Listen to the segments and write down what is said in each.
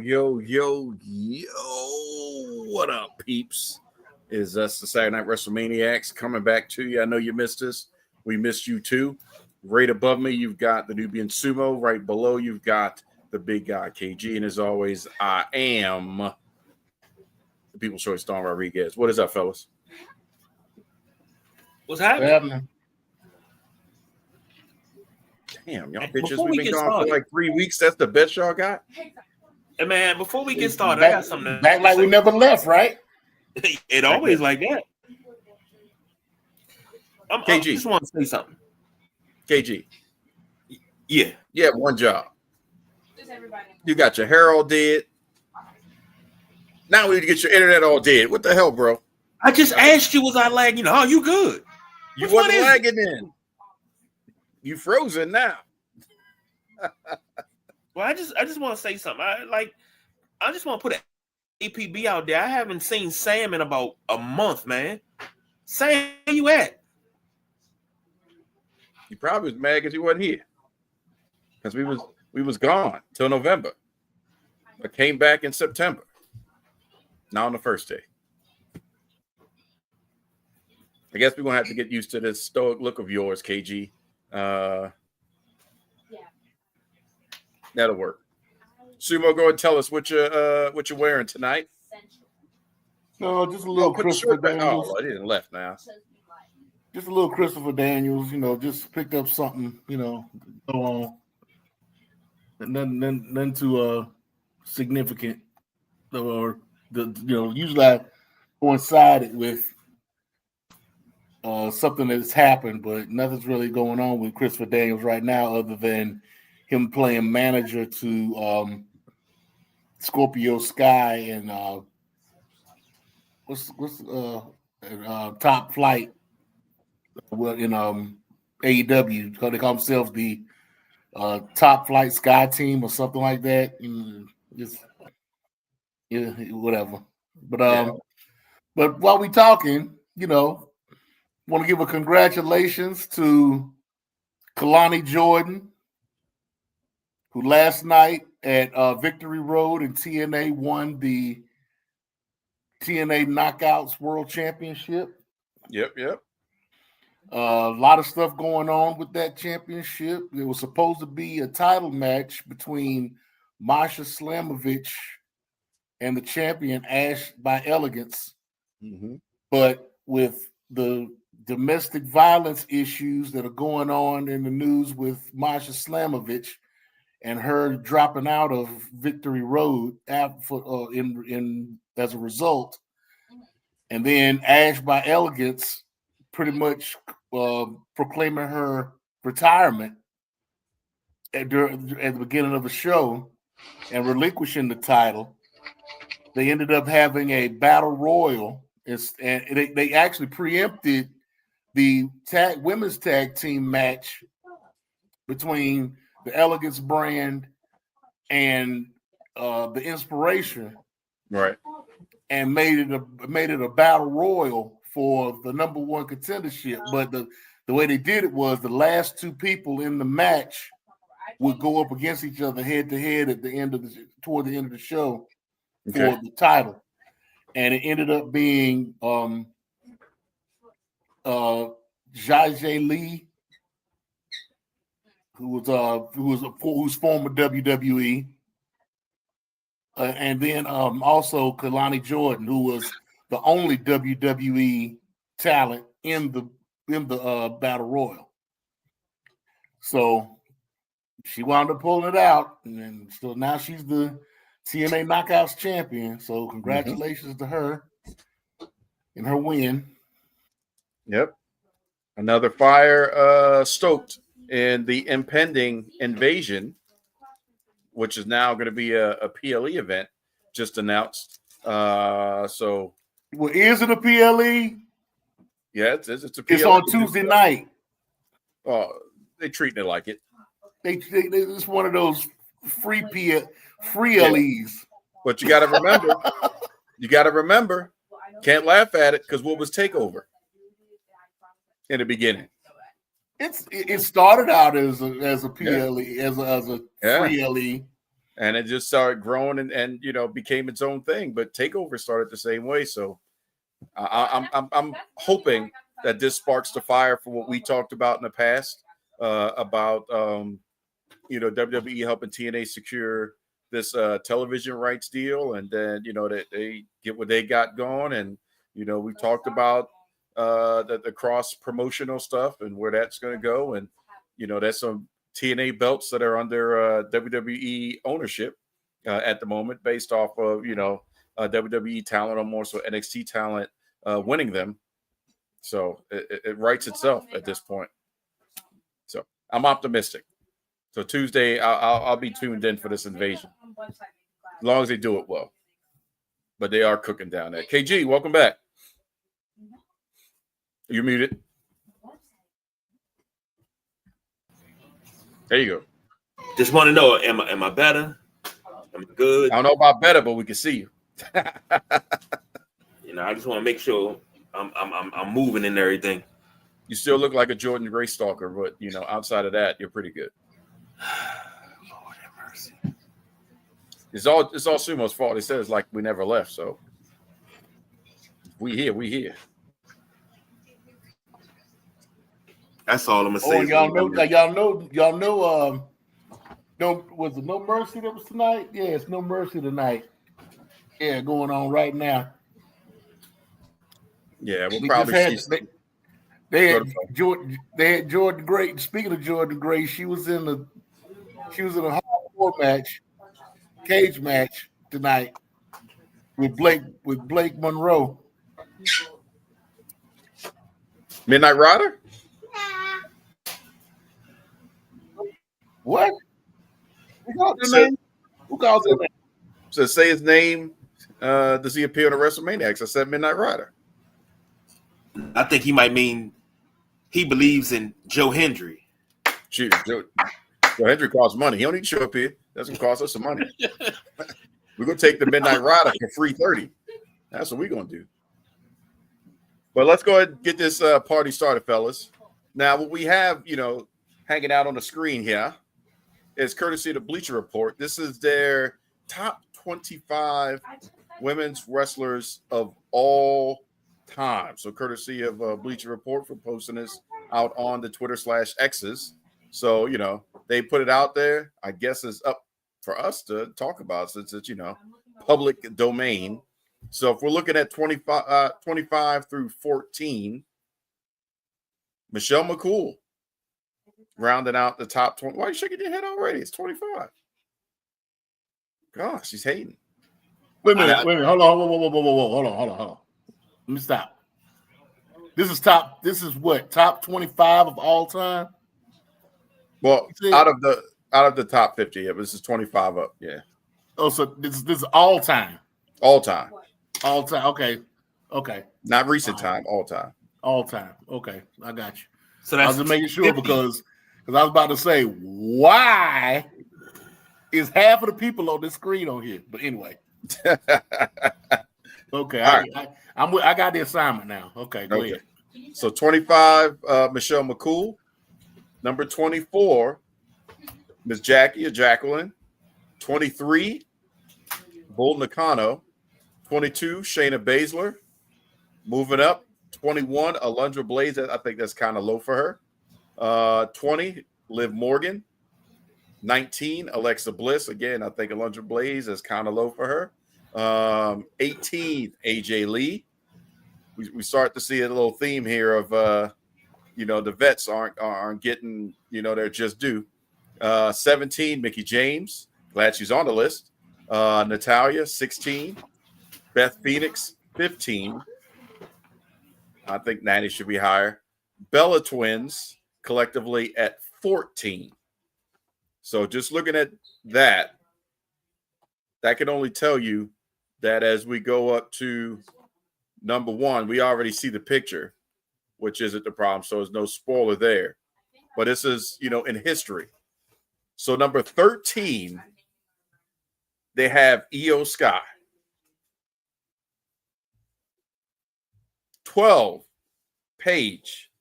yo. What up, peeps? Is us the Saturday Night Wrestlemaniacs coming back to you. I know you missed us. We missed you too. Right above me, you've got the Nubian Sumo. Right below, you've got the big guy, KG. And as always, I am the People's Choice, Don Rodriguez. What is up, fellas? What's happening? Damn, y'all bitches. We've been gone for like 3 weeks. That's the best y'all got? Hey, man, before we get started, I got something back like we never left, right? It always like that. KG. I just want to say something. KG. Yeah. You have one job. You got your hair all dead. Now we need to get your internet all dead. What the hell, bro? I just asked you, was I lagging? Oh, you good. You wasn't lagging in. You frozen now. Well, I just want to say something. I just want to put an APB out there. I haven't seen Sam in about a month, man. Sam, where you at? He probably was mad because he wasn't here. Because we was gone till November. But came back in September. Not on the first day. I guess we're gonna have to get used to this stoic look of yours, KG. That'll work. Sumo, go and tell us what you're wearing tonight. No, just a little Christopher Daniels. Oh, I didn't left now. Just a little Christopher Daniels, just picked up something, go on. Nothing too significant, or usually I coincided with something that's happened, but nothing's really going on with Christopher Daniels right now, other than him playing manager to Scorpio Sky and what's Top Flight. Well, in AEW, because they call themselves the Top Flight Sky Team or something like that. Just whatever. But while we talking, want to give a congratulations to Kalani Jordan, who last night at Victory Road in TNA won the TNA Knockouts World Championship. Yep. A lot of stuff going on with that championship. It was supposed to be a title match between Masha Slamovich and the champion Ash by Elegance. Mm-hmm. But with the domestic violence issues that are going on in the news with Masha Slamovich and her dropping out of Victory Road in as a result, and then Ash by Elegance pretty much proclaiming her retirement at the beginning of the show and relinquishing the title, they ended up having a battle royal, and they actually preempted the women's tag team match between the Elegance brand and the Inspiration, right? And made it a battle royal for the number one contendership. But the way they did it was the last two people in the match would go up against each other head to head toward the end of the show for the title, and it ended up being Jaja Lee, who's former WWE, and then also Kalani Jordan, who was the only WWE talent in the battle royal. So she wound up pulling it out, and so now she's the TNA Knockouts champion. So congratulations to her in her win. Yep. Another fire stoked in the impending invasion, which is now going to be a PLE event just announced. So, well, is it a PLE? Yeah, it's a PLE. It's on Tuesday night. Oh, they're treating it like it. It's one of those free LEs. But you got to remember, can't laugh at it, because what was TakeOver in the beginning? It started out as a PLE, as a free LE, and it just started growing and became its own thing. But Takeover started the same way, so I'm hoping that this sparks the fire for what we talked about in the past about WWE helping TNA secure this television rights deal, and then that they get what they got going, and we talked about the cross promotional stuff and where that's going to go, and that's some TNA belts that are under WWE ownership at the moment, based off of WWE talent, or more so NXT talent winning them. So it writes itself at this point. So I'm optimistic. So Tuesday, I'll be tuned in for this invasion, as long as they do it well. But they are cooking down there. KG, welcome back. You're muted. There you go. Just want to know, am I better? Am I good? I don't know about better, but we can see you. I just want to make sure I'm moving and everything. You still look like a Jordan Gray stalker, but outside of that, you're pretty good. Lord have mercy. It's all Sumo's fault. He says like we never left, so we here. That's all I'm gonna say. Oh, y'all know. No, was it No Mercy that was tonight? Yeah, it's No Mercy tonight. Yeah, going on right now. Yeah, we'll probably see. They had Jordan Gray. Speaking of Jordan Gray, she was in a hardcore match, cage match tonight with Blake Monroe. Midnight Rider? What? Who calls his name? So say his name. Does he appear on the WrestleManiacs? I said Midnight Rider. I think he might mean he believes in Joe Hendry. Shoot, Joe Hendry costs money. He don't need to show up here. That's gonna cost us some money. We're gonna take the Midnight Rider for $330. That's what we're gonna do. But let's go ahead and get this party started, fellas. Now, what we have, hanging out on the screen here is courtesy of the Bleacher Report. This is their top 25 women's wrestlers of all time. So courtesy of Bleacher Report for posting this out on the Twitter/X's. So, they put it out there. I guess it's up for us to talk about since it's, public domain. So if we're looking at 25 through 14, Michelle McCool rounding out the top 20. Why are you shaking your head already? It's 25. Gosh, she's hating. Wait a minute. Hold on. Hold on. Let me stop. This is what, top 25 of all time? Well, out of the top 50, yeah, but this is 25 up, yeah. Oh, so this is all time. All time. All time. Okay. Not recent time, all time. All time. Okay, I got you. So that's I was just making sure because I was about to say, why is half of the people on this screen on here? But anyway. Okay. Right. I got the assignment now. Okay, go ahead. So 25, Michelle McCool. Number 24, Miss Jacqueline. 23, Bull Nakano. 22, Shayna Baszler. Moving up, 21, Alundra Blaze. I think that's kind of low for her. 20, Liv Morgan. 19, Alexa Bliss. Again, I think Alundra Blaze is kind of low for her. 18, AJ Lee. We start to see a little theme here of the vets aren't getting they're just due. 17, Mickie James. Glad she's on the list. Natalia, 16. Beth Phoenix, 15. I think Nanny should be higher. Bella Twins collectively at 14. So just looking at that can only tell you that as we go up to number 1, we already see the picture, which isn't the problem. So there's no spoiler there. But this is, in history. So number 13, they have Io Sky. 12, Paige.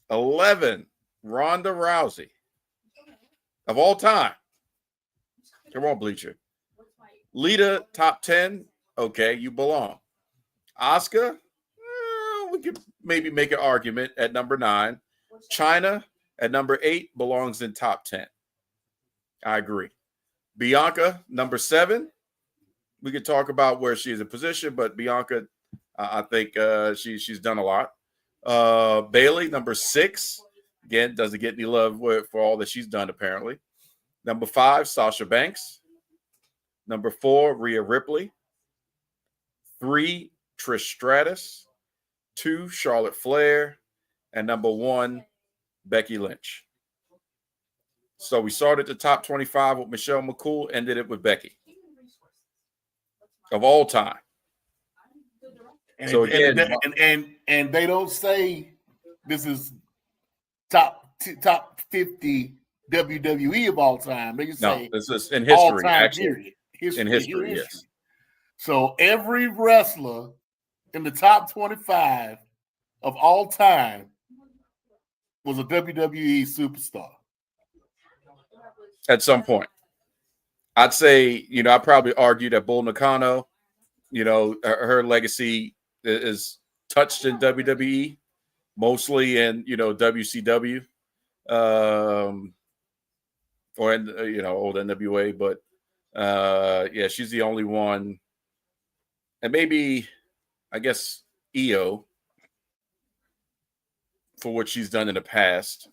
11, Ronda Rousey. Of all time. Come on, Bleacher. Lita, top 10. Okay, you belong. Asuka, we could maybe make an argument at number 9. China at number 8 belongs in top 10. I agree. Bianca, number 7. We could talk about where she is in position, but Bianca, I think she's done a lot. Bailey, number 6. Again, doesn't get any love for all that she's done, apparently. Number 5, Sasha Banks. Number 4, Rhea Ripley. 3, Trish Stratus. 2, Charlotte Flair. And number 1, Becky Lynch. So we started the top 25 with Michelle McCool, ended it with Becky. Of all time. And, so again, and they don't say this is top 50 WWE of all time. They just say this is in history, actually. Period. In history, yes. So every wrestler in the top 25 of all time was a WWE superstar. At some point. I'd say, I probably argue that Bull Nakano, her legacy is touched in WWE, mostly in, WCW, or in, old NWA. But, she's the only one. And maybe, I guess, EO for what she's done in the past.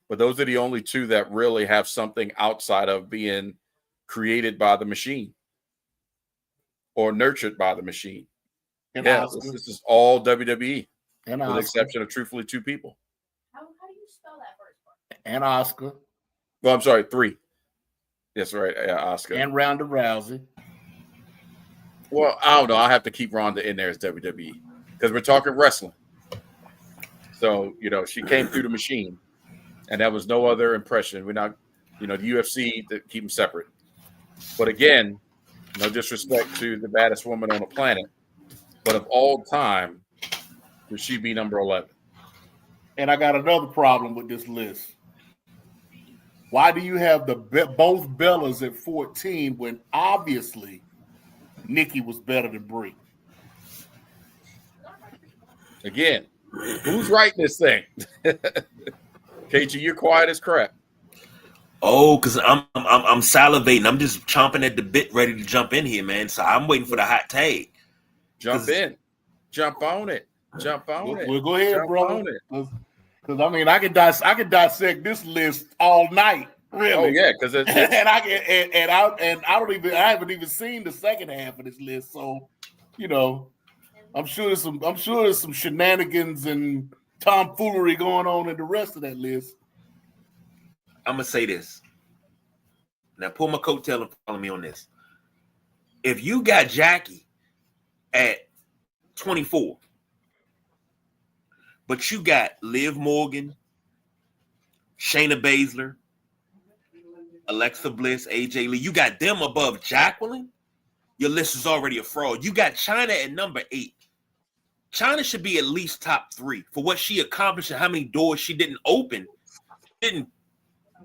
But those are the only two that really have something outside of being created by the machine or nurtured by the machine. And this is all WWE, and with the exception of truthfully 2 people. How do you spell that first part? And Asuka. Well, I'm sorry, 3. Yes, right, Asuka. And Ronda Rousey. Well, I don't know. I have to keep Ronda in there as WWE because we're talking wrestling. So, she came through the machine, and that was no other impression. We're not, the UFC, to keep them separate. But again, no disrespect to the baddest woman on the planet, but of all time, would she be number 11? And I got another problem with this list. Why do you have both Bellas at 14 when obviously Nikki was better than Brie? Again, who's writing this thing? KG, you're quiet as crap. Oh, because I'm salivating. I'm just chomping at the bit, ready to jump in here, man. So I'm waiting for the hot take. Jump in, jump on it, jump on it. Well, go ahead, jump brother. Because I could dissect this list all night, really. Oh yeah, because and I haven't even seen the second half of this list. So, I'm sure there's some shenanigans and tomfoolery going on in the rest of that list. I'm gonna say this. Now pull my coattail and follow me on this. If you got Jackie at 24, but you got Liv Morgan, Shayna Baszler, Alexa Bliss, AJ Lee, you got them above Jacqueline, your list is already a fraud. You got China at number 8. China should be at least top 3 for what she accomplished and how many doors she didn't open, didn't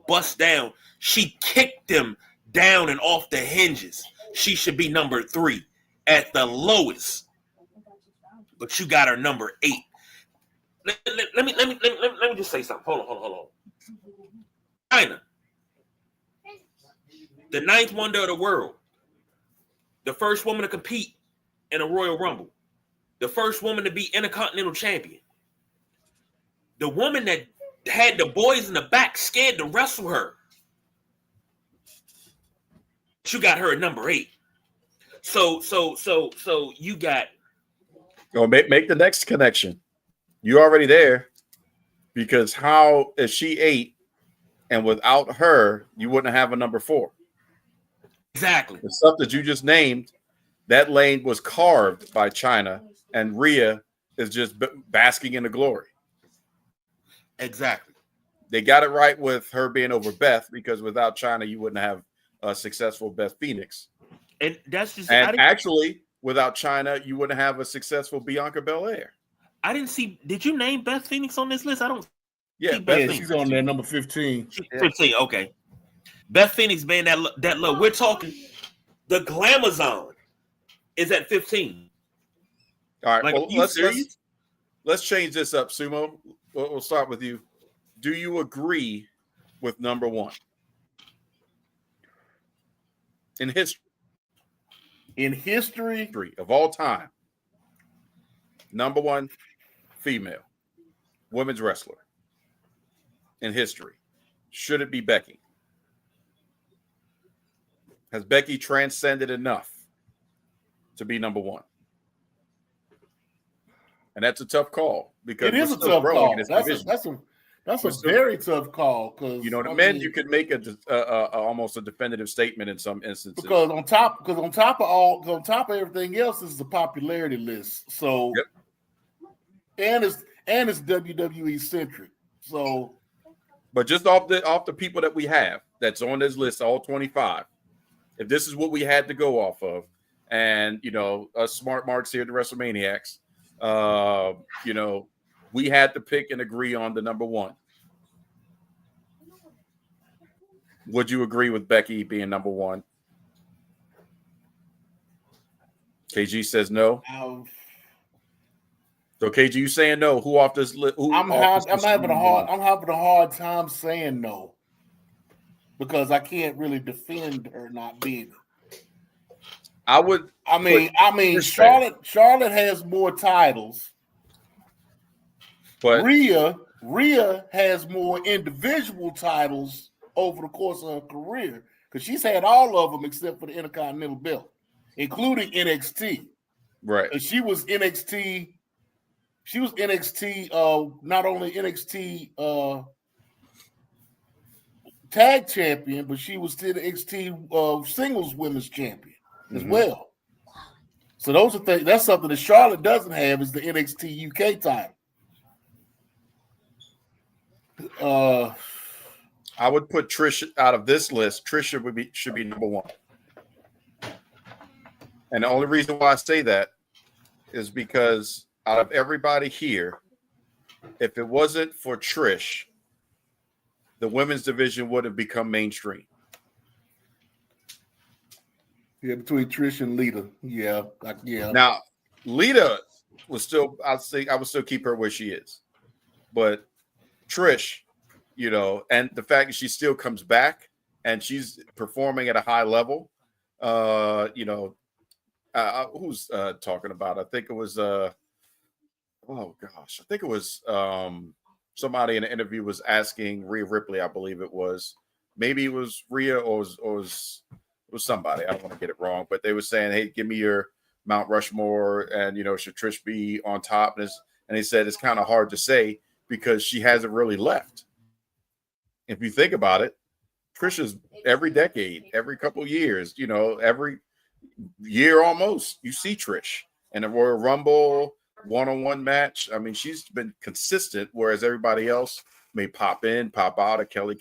bust down. She kicked them down and off the hinges. She should be number 3 at the lowest. But you got her number 8. Let me just say something. Hold on. China, the 9th wonder of the world, the first woman to compete in a Royal Rumble, the first woman to be Intercontinental Champion, the woman that had the boys in the back scared to wrestle her. You got her at number 8. So you got. Go make the next connection. You're already there because how is she 8 and without her, you wouldn't have a number 4. Exactly. The stuff that you just named, that lane was carved by China, and Rhea is just basking in the glory. Exactly. They got it right with her being over Beth because without China, you wouldn't have a successful Beth Phoenix. And that's just. And actually, without China, you wouldn't have a successful Bianca Belair. I didn't see. Did you name Beth Phoenix on this list? I don't. Yeah, She's on there, number 15. 15. Okay. Beth Phoenix being that low. We're talking the Glamour Zone is at 15. All right, Like, well, are you serious? let's change this up, Sumo. We'll start with you. Do you agree with number one in history? In history, Of all time, number one female women's wrestler in history. Should it be Becky? Has Becky transcended enough to be number one? And that's a tough call because it is we're a still tough growing call. in this division. That's a very tough call because the men you could make almost a definitive statement in some instances. Because on top of everything else is the popularity list. So and it's WWE centric. So, but just off the people that we have that's on this list, all 25. If this is what we had to go off of, and us smart marks here at the Wrestlemaniacs, we had to pick and agree on the number one. Would you agree with Becky being number one? KG says no. So KG, you saying no? Who off this list? I'm having a hard time saying no because I can't really defend her not being. I mean, Charlotte has more titles, but Rhea has more individual titles over the course of her career because she's had all of them except for the Intercontinental belt, including NXT. Right. And she was NXT. She was NXT. Not only NXT tag champion, but she was still the NXT singles women's champion as well. So those are things. That's something that Charlotte doesn't have is the NXT UK title. I would put Trish out of this list. Trish should be number one. And the only reason why I say that is because out of everybody here, if it wasn't for Trish, the women's division would have become mainstream. Yeah, between Trish and Lita. Yeah. Now, Lita was still, I would still keep her where she is. But Trish, and the fact that she still comes back and she's performing at a high level, who's talking about? I think it was somebody in an interview was asking Rhea Ripley, I believe it was. Maybe it was Rhea or it was somebody. I don't want to get it wrong, but they were saying, "Hey, give me your Mount Rushmore, and should Trish be on top?" And he said it's kind of hard to say because she hasn't really left. If you think about it, Trish is every decade, every couple of years, every year almost, you see Trish in a Royal Rumble, one-on-one match. I mean, she's been consistent, whereas everybody else may pop in, pop out, a Kelly,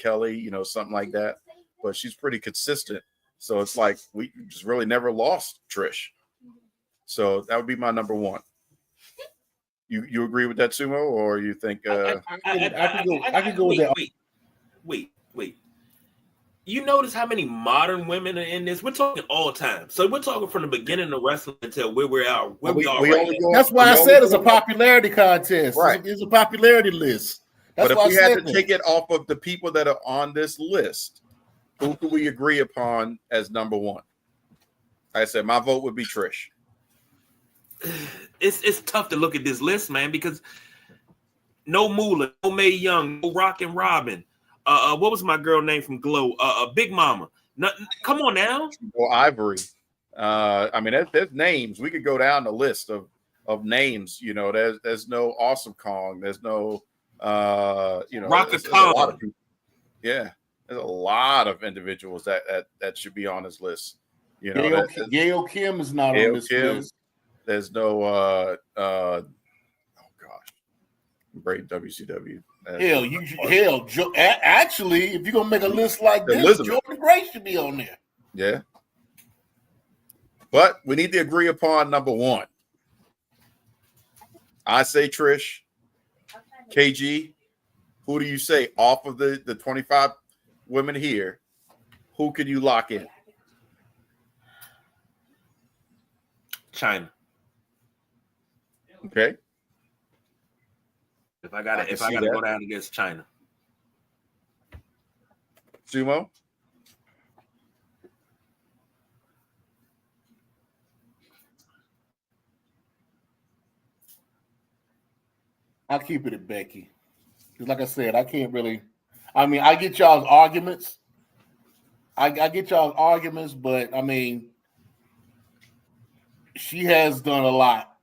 something like that. But she's pretty consistent. So it's like we just really never lost Trish. So that would be my number one. You agree with that, Sumo, or you think I can go with that. Wait. You notice how many modern women are in this? We're talking all time. So we're talking from the beginning of wrestling until where we are right now. That's why I said it's a popularity contest. Right. It's a popularity list. But if we had to take it off of the people that are on this list, who could we agree upon as number one? I said my vote would be Trish. It's tough to look at this list, man, because no Moolah, no Mae Young, no Rockin' Robin. What was my girl name from Glow? Big Mama. Come on now. Or Ivory. I mean, there's names. We could go down the list of names. There's no Awesome Kong. There's no Rocka Kong. A lot of people. Yeah, there's a lot of individuals that should be on this list. Gail Kim is not on this list. There's no great WCW. Actually, if you're gonna make a list like this, Jordan Gray should be on there. Yeah, but we need to agree upon number one. I say Trish. KG, who do you say off of the 25 women here? who can you lock in? China. Okay. If I gotta go down against China. Sumo? I'll keep it at Becky. Because like I said, I can't really. I mean, I get y'all's arguments. I get y'all's arguments, but I mean, she has done a lot.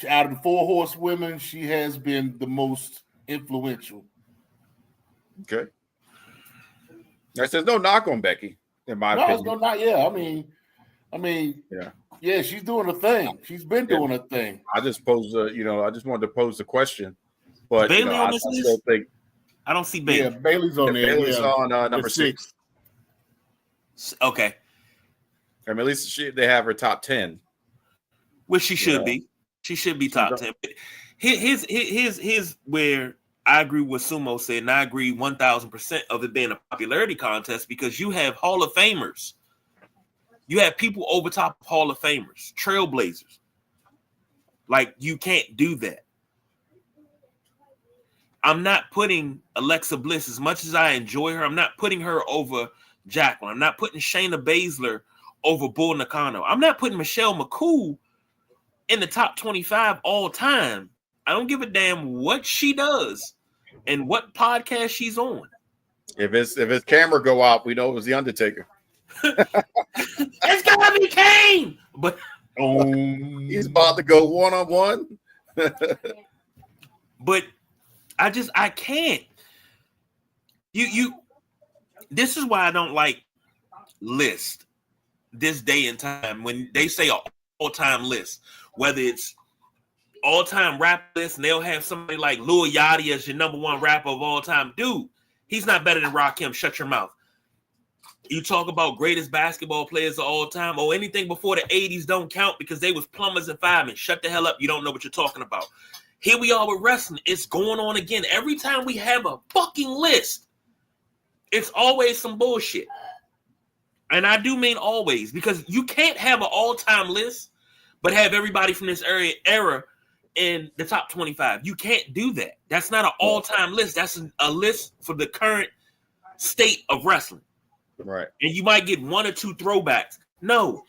Out of the 4 horsewomen, she has been the most influential. Okay. There's no knock on Becky, in my opinion. No, not yeah. I mean, yeah, she's doing a thing. She's been doing a thing. I just posed, I just wanted to pose the question, but Bailey on I this still list? think I don't see Bailey. Yeah, Bailey's on there. Bailey's on number 6. Okay. I mean, at least they have her top 10. Which she should be. She should be top 10. But here's where I agree with what Sumo said, and I agree 1,000% of it being a popularity contest because you have Hall of Famers. You have people over top of Hall of Famers, trailblazers. Like, you can't do that. I'm not putting Alexa Bliss, as much as I enjoy her, I'm not putting her over Jacqueline. I'm not putting Shayna Baszler over Bull Nakano. I'm not putting Michelle McCool in the top 25 all time. I don't give a damn what she does and what podcast she's on. If his camera go out, we know it was the Undertaker. It's gotta be Kane, but he's about to go 1-on-1. But I can't. You. This is why I don't like list this day and time when they say an all-time list, whether it's all-time rap list and they'll have somebody like Lil Yachty as your number 1 rapper of all time. Dude, he's not better than Rakim. Shut your mouth. You talk about greatest basketball players of all time or anything before the 80s don't count because they was plumbers and firemen. Shut the hell up. You don't know what you're talking about. Here we are with wrestling. It's going on again. Every time we have a fucking list, it's always some bullshit. And I do mean always, because you can't have an all-time list, but have everybody from this era in the top 25. You can't do that. That's not an all-time list. That's a list for the current state of wrestling. Right. And you might get 1 or 2 throwbacks. No,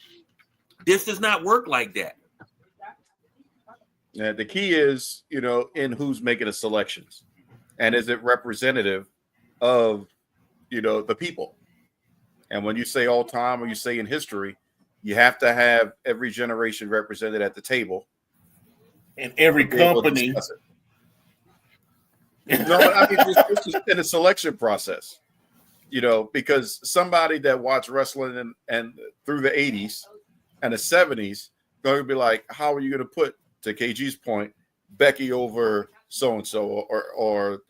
this does not work like that. Yeah, the key is, in who's making the selections. And is it representative of, the people? And when you say all time or you say in history, you have to have every generation represented at the table. And every company. This is in a selection process. Because somebody that watched wrestling and through the 80s and the 70s going to be like, how are you going to put, to KG's point, Becky over so-and-so or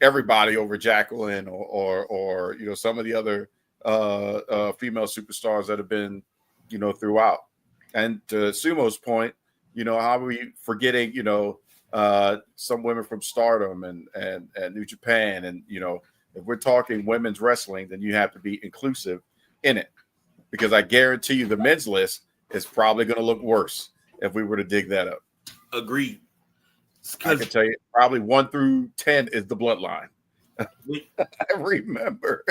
everybody over Jacqueline or some of the other female superstars that have been, throughout. And to Sumo's point, how are we forgetting, some women from Stardom and New Japan and, if we're talking women's wrestling, then you have to be inclusive in it, because I guarantee you the men's list is probably going to look worse if we were to dig that up. Agreed. I can tell you probably 1 through 10 is the bloodline. I remember.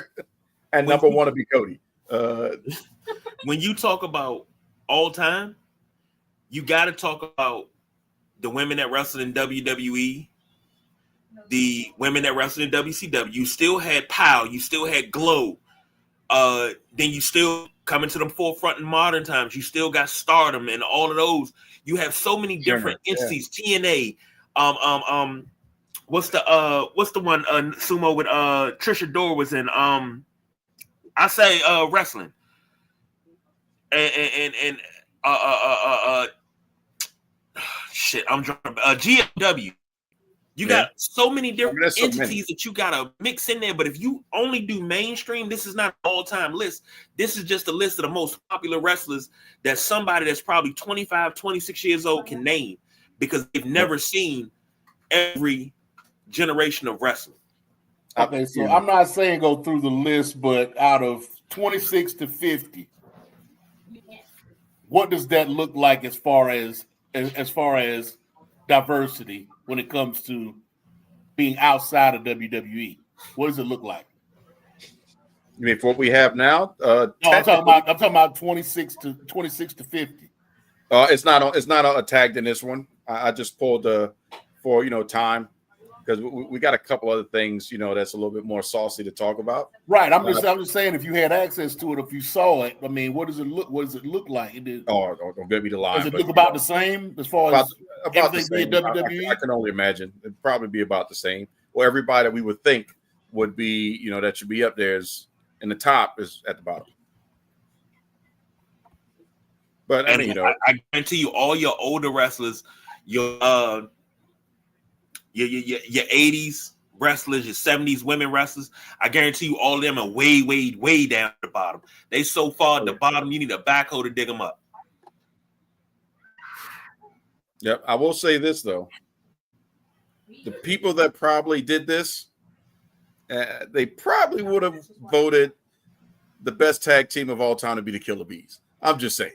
And number 1 would be Cody. When you talk about all time, you got to talk about the women that wrestled in WWE, the women that wrestled in WCW. You still had POW. You still had Glow. Then you still coming to the forefront in modern times. You still got Stardom and all of those. You have so many different entities. TNA. What's the one Sumo with Trisha Dore was in? I say wrestling. And shit, I'm drawing GFW. You got so many different entities that you gotta mix in there. But if you only do mainstream, this is not an all-time list. This is just a list of the most popular wrestlers that somebody that's probably 25, 26 years old can name, because they've never seen every generation of wrestling. Okay, so I'm not saying go through the list, but out of 26 to 50, what does that look like as far as diversity when it comes to being outside of WWE? What does it look like? You mean for what we have now? No, I'm talking about 26 to 50. It's not tagged in this one. I just pulled for time because we got a couple other things that's a little bit more saucy to talk about. Right. I'm just saying if you had access to it, if you saw it, I mean, what does it look like? Don't get me to lie. Does it look about the same as far as about the everything same? being WWE? I can only imagine it'd probably be about the same. Or everybody that we would think would be that should be up there is in the top is at the bottom. But I mean, I guarantee you, all your older wrestlers, your 80s wrestlers, your 70s women wrestlers, I guarantee you, all of them are way, way, way down at the bottom. They so far at the bottom, you need a backhoe to dig them up. Yep, I will say this though: the people that probably did this, they probably would have voted the best tag team of all time to be the Killer Bees. I'm just saying.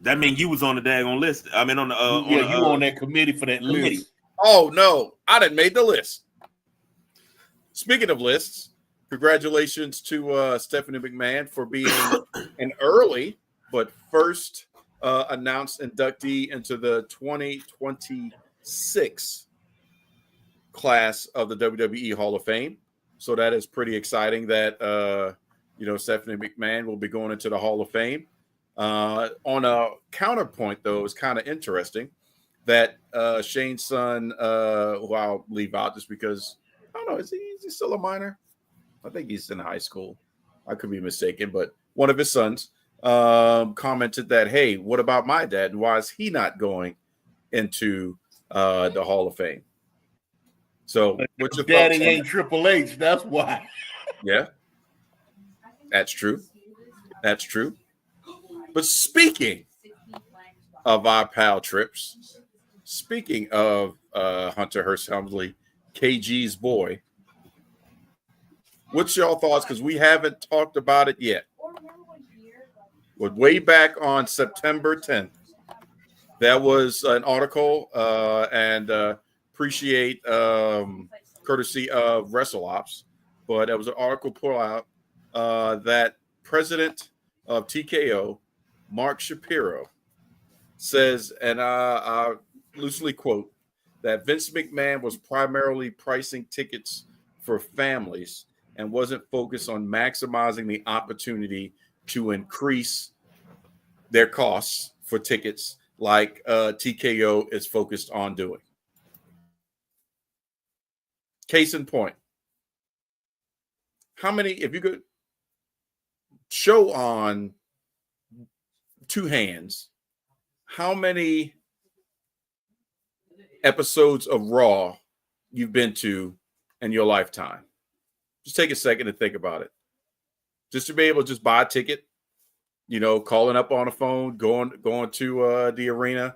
That means you was on the daggone list. I mean, on the you on that committee for that list. Oh no, I didn't make the list. Speaking of lists, congratulations to Stephanie McMahon for being an early but first announced inductee into the 2026 class of the WWE Hall of Fame. So that is pretty exciting that Stephanie McMahon will be going into the Hall of Fame. On a counterpoint, though, it's kind of interesting that Shane's son, who I'll leave out just because I don't know, is he still a minor? I think he's in high school. I could be mistaken, but one of his sons commented that, hey, what about my dad? And why is he not going into the Hall of Fame? So, what's your daddy ain't Triple H? That's why. Yeah, that's true. That's true. But speaking of our pal trips, speaking of Hunter Hearst Helmsley, KG's boy, what's your thoughts? Because we haven't talked about it yet. But way back on September 10th, there was an article and appreciate courtesy of WrestleOps, but there was an article put out that president of TKO, Mark Shapiro, says, and I loosely quote, that Vince McMahon was primarily pricing tickets for families and wasn't focused on maximizing the opportunity to increase their costs for tickets like TKO is focused on doing. Case in point, how many, if you could show on two hands, how many episodes of Raw you've been to in your lifetime? Just take a second to think about it. Just to be able to just buy a ticket, calling up on the phone, going to the arena,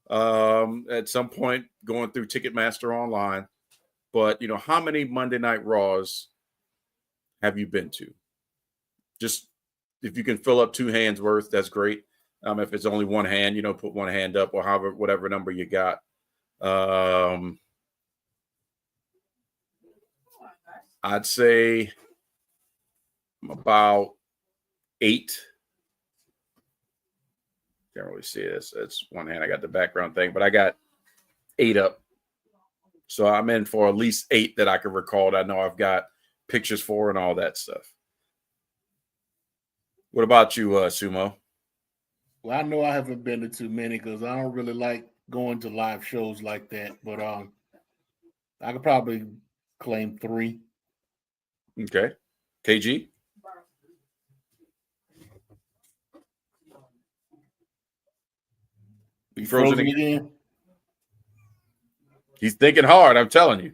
at some point going through Ticketmaster online. But, how many Monday Night Raws have you been to? Just if you can fill up two hands worth, that's great. If it's only one hand, put one hand up or whatever number you got. I'd say about 8. Can't really see it. It's one hand. I got the background thing, but I got 8 up. So I'm in for at least 8 that I can recall. That I know I've got pictures for and all that stuff. What about you, Sumo? Well, I know I haven't been to too many because I don't really like going to live shows like that. But I could probably claim 3. Okay. KG? You frozen again? He's thinking hard, I'm telling you.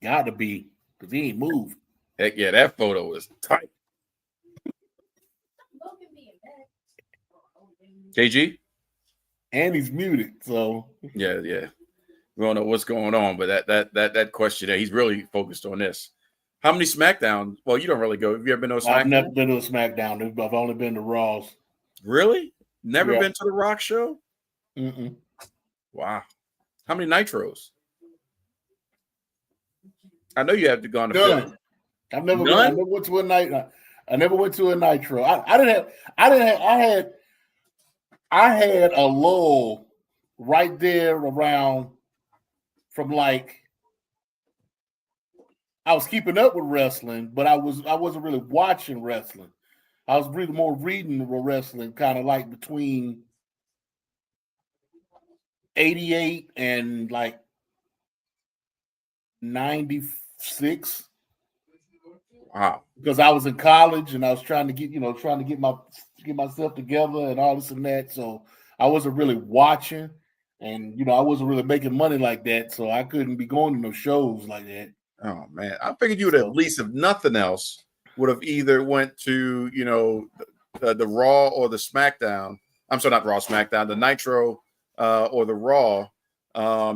Got to be, because he ain't moved. Heck yeah, that photo was tight. KG? And he's muted, so. Yeah. We don't know what's going on, but that question there, he's really focused on this. How many SmackDowns? Well, you don't really go. Have you ever been to a SmackDown? I've never been to a SmackDown. I've only been to Raws. Really? Never Yeah. been to the Rock show? Mm-mm. Wow. How many Nitros? I know you have to go on the None. film. I've never been. None? I never went to a night. I never went to a Nitro. I didn't have. I had a lull right there around from like I was keeping up with wrestling, but I wasn't really watching wrestling. I was really more reading wrestling, kind of like between 88 and like 96. Wow. Because I was in college and I was trying to get myself together and all this and that. So I wasn't really watching, and I wasn't really making money like that. So I couldn't be going to no shows like that. Oh man, I figured you would at least, if nothing else, would have either went to the Raw or the SmackDown. I'm sorry, not Raw, SmackDown, the Nitro or the Raw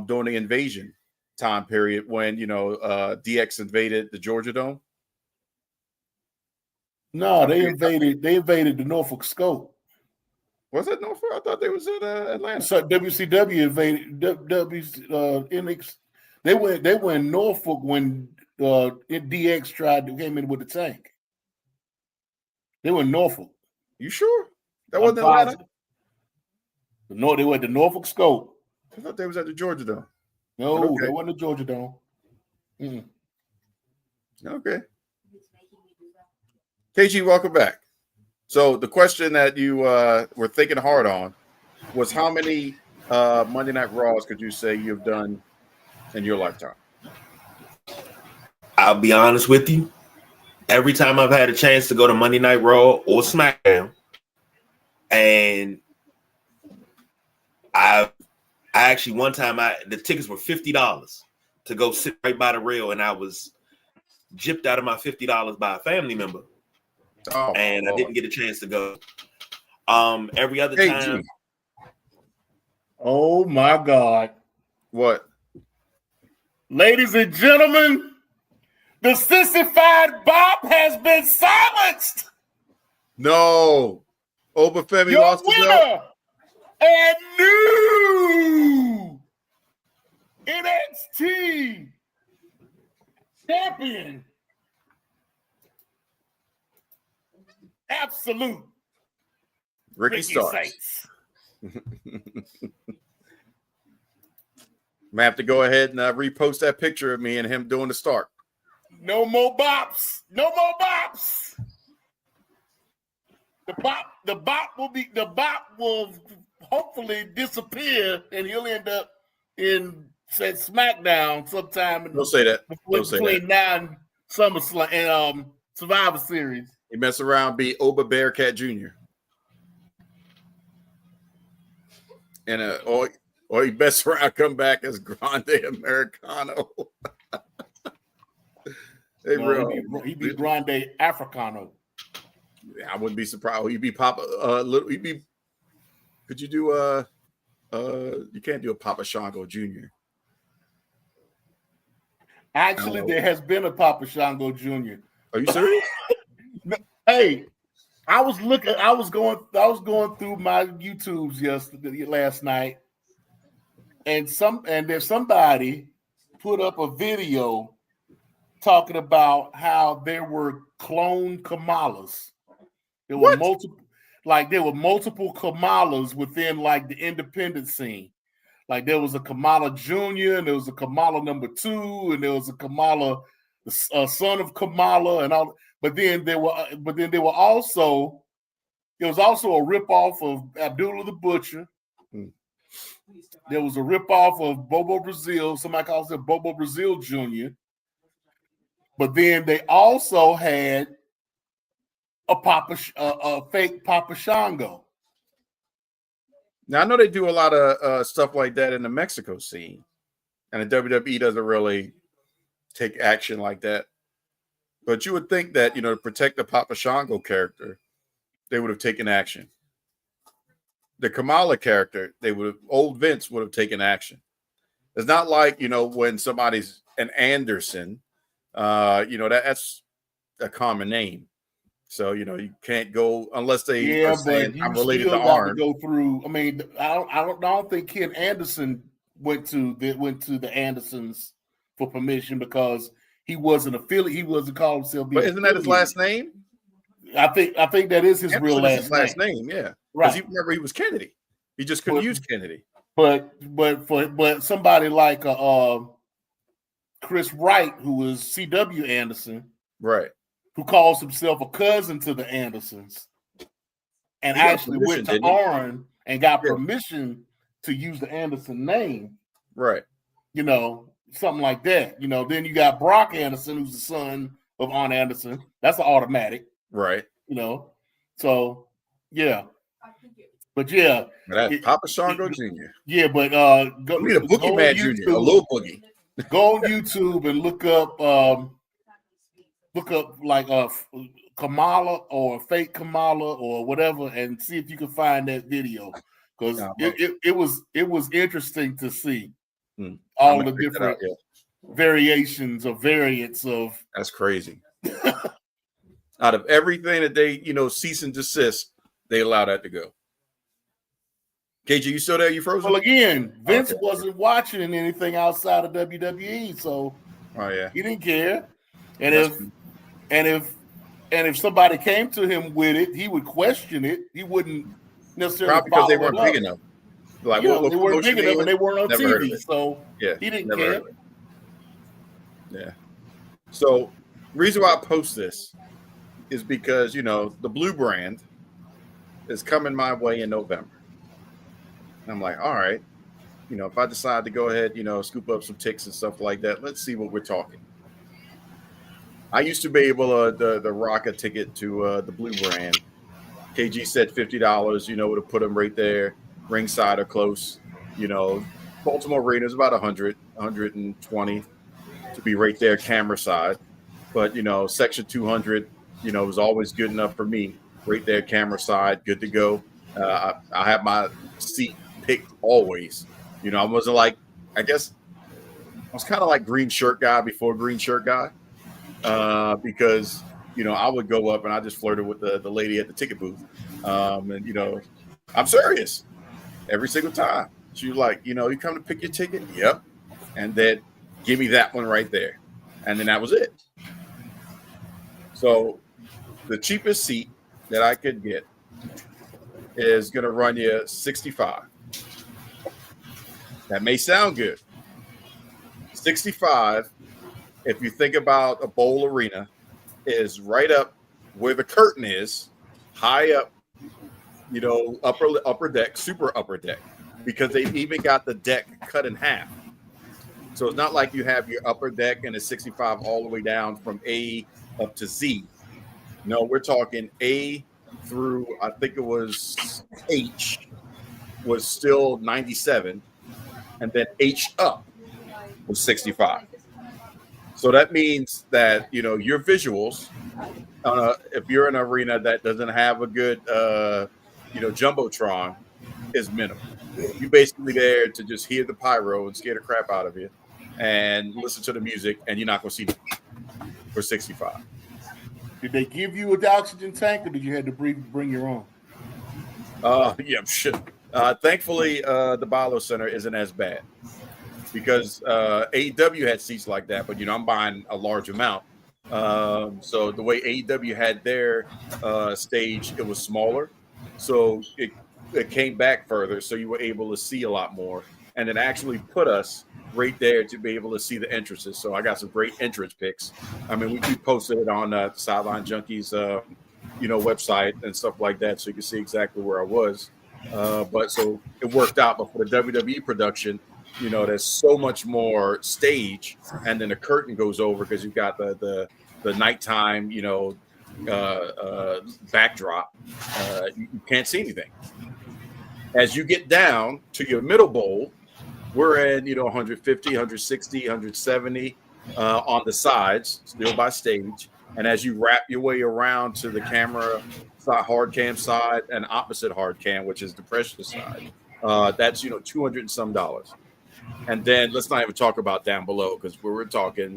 during the invasion time period when DX invaded the Georgia Dome. No, they invaded the Norfolk Scope. Was it Norfolk? I thought they was in Atlanta. So WCW invaded NX. They went Norfolk when DX came in with the tank. They were in Norfolk. You sure? That wasn't Atlanta? No, they went to Norfolk Scope. I thought they was at the Georgia Dome. No, okay. They wasn't the Georgia Dome. Mm-mm. Okay. KG, welcome back. So the question that you were thinking hard on was how many Monday Night Raws could you say you've done in your lifetime? I'll be honest with you. Every time I've had a chance to go to Monday Night Raw or SmackDown, and I actually one time the tickets were $50 to go sit right by the rail, and I was gypped out of my $50 by a family member. Oh, and I didn't get a chance to go. Every other time. Oh my God. What? Ladies and gentlemen, the sissified Bob has been silenced. No. Obafemi Your lost the belt. And new NXT champion. Absolute Ricky Starks. Saints. I have to go ahead and repost that picture of me and him doing the start. No more bops. No more bops. The bop will hopefully disappear, and he'll end up in SmackDown sometime. Don't say that. Between now and SummerSlam and Survivor Series. He mess around, be Oba Bearcat Jr. And or he mess around, come back as Grande Americano. He'd be Grande Africano. I wouldn't be surprised. He'd be Papa. Could you do you can't do a Papa Shango Jr. Actually, there has been a Papa Shango Jr. Are you serious? Hey, I was going through my YouTubes last night, and there's somebody put up a video talking about how there were clone Kamalas. There were multiple Kamalas within like the independent scene. Like there was a Kamala Jr. and there was a Kamala number 2, and there was a Kamala, son of Kamala, and all. But then there was also a ripoff of Abdullah the Butcher. There was a ripoff of Bobo Brazil. Somebody calls it Bobo Brazil Jr. But then they also had a fake Papa Shango. Now I know they do a lot of stuff like that in the Mexico scene, and the WWE doesn't really take action like that. But you would think that to protect the Papa Shango character, they would have taken action. The Kamala character, old Vince would have taken action. It's not like when somebody's an Anderson That's a common name. So you can't go unless they are Yeah, saying but you I'm related still to got to Arn. go through. I mean, I don't think Ken Anderson went to the Andersons for permission because he wasn't affiliate. He wasn't called himself being But isn't that his affiliated. last name? I think that is his real Anderson is his last last name. name, yeah. Because Right. he was Kennedy. He just couldn't use Kennedy. But somebody like Chris Wright, who was C.W. Anderson, Right. who calls himself a cousin to the Andersons, and He got actually permission, went to didn't he? Arn and got Yeah. permission to use the Anderson name. Right. Something like that. Then you got Brock Anderson, who's the son of Arn Anderson. That's an automatic. Right. So yeah. But yeah. But that's Papa Shango Jr. Yeah, but We need a Boogie Man Jr., a little boogie. Go on YouTube and look up like Kamala or fake Kamala or whatever, and see if you can find that video, because it was interesting to see all the different variations or variants of. That's crazy. Out of everything that they cease and desist, they allow that to go. KG, you still there? You frozen? Well, again, Vince wasn't watching anything outside of WWE, so he didn't care. And if somebody came to him with it, he would question it. He wouldn't necessarily probably because they weren't big enough. Like, they weren't big enough, and they weren't on TV, so he didn't care. Yeah. So, reason why I post this is because the Blue brand is coming my way in November. I'm like, all right, if I decide to go ahead, scoop up some ticks and stuff like that, let's see what we're talking. I used to be able to rock a ticket to the Blue brand. KG said $50, would have put them right there, ringside or close. Baltimore Arena is about 100, 120 to be right there, camera side. But, section 200, was always good enough for me. Right there, camera side, good to go. I have my seat picked always. I wasn't like, I guess I was kind of like green shirt guy before green shirt guy, because I would go up and I just flirted with the lady at the ticket booth, and I'm serious every single time. She was like, you come to pick your ticket, yep, and then give me that one right there, and then that was it. So the cheapest seat that I could get is going to run you $65. That may sound good. $65, if you think about a bowl arena, is right up where the curtain is, high up, upper deck, super upper deck, because they've even got the deck cut in half. So it's not like you have your upper deck and it's 65 all the way down from A up to Z. No, we're talking A through, I think it was H, was still 97, and then H up was 65. So that means that your visuals, if you're in an arena that doesn't have a good jumbotron, is minimal. You're basically there to just hear the pyro and scare the crap out of you and listen to the music, and you're not going to see them for 65. Did they give you an oxygen tank, or did you have to bring your own? Yeah, shit. Thankfully, the Balo Center isn't as bad because AEW had seats like that, but I'm buying a large amount. So the way AEW had their stage, it was smaller, so it came back further, so you were able to see a lot more, and it actually put us right there to be able to see the entrances. So I got some great entrance pics. I mean, we posted it on Sideline Junkies, website and stuff like that, so you can see exactly where I was. But so it worked out. But for the WWE production, there's so much more stage, and then the curtain goes over because you've got the nighttime, backdrop. You can't see anything. As you get down to your middle bowl, we're in 150, 160, 170 on the sides, still by stage. And as you wrap your way around to the camera side, hard cam side, and opposite hard cam, which is the pressure side, that's $200 and some. And then let's not even talk about down below, because we're talking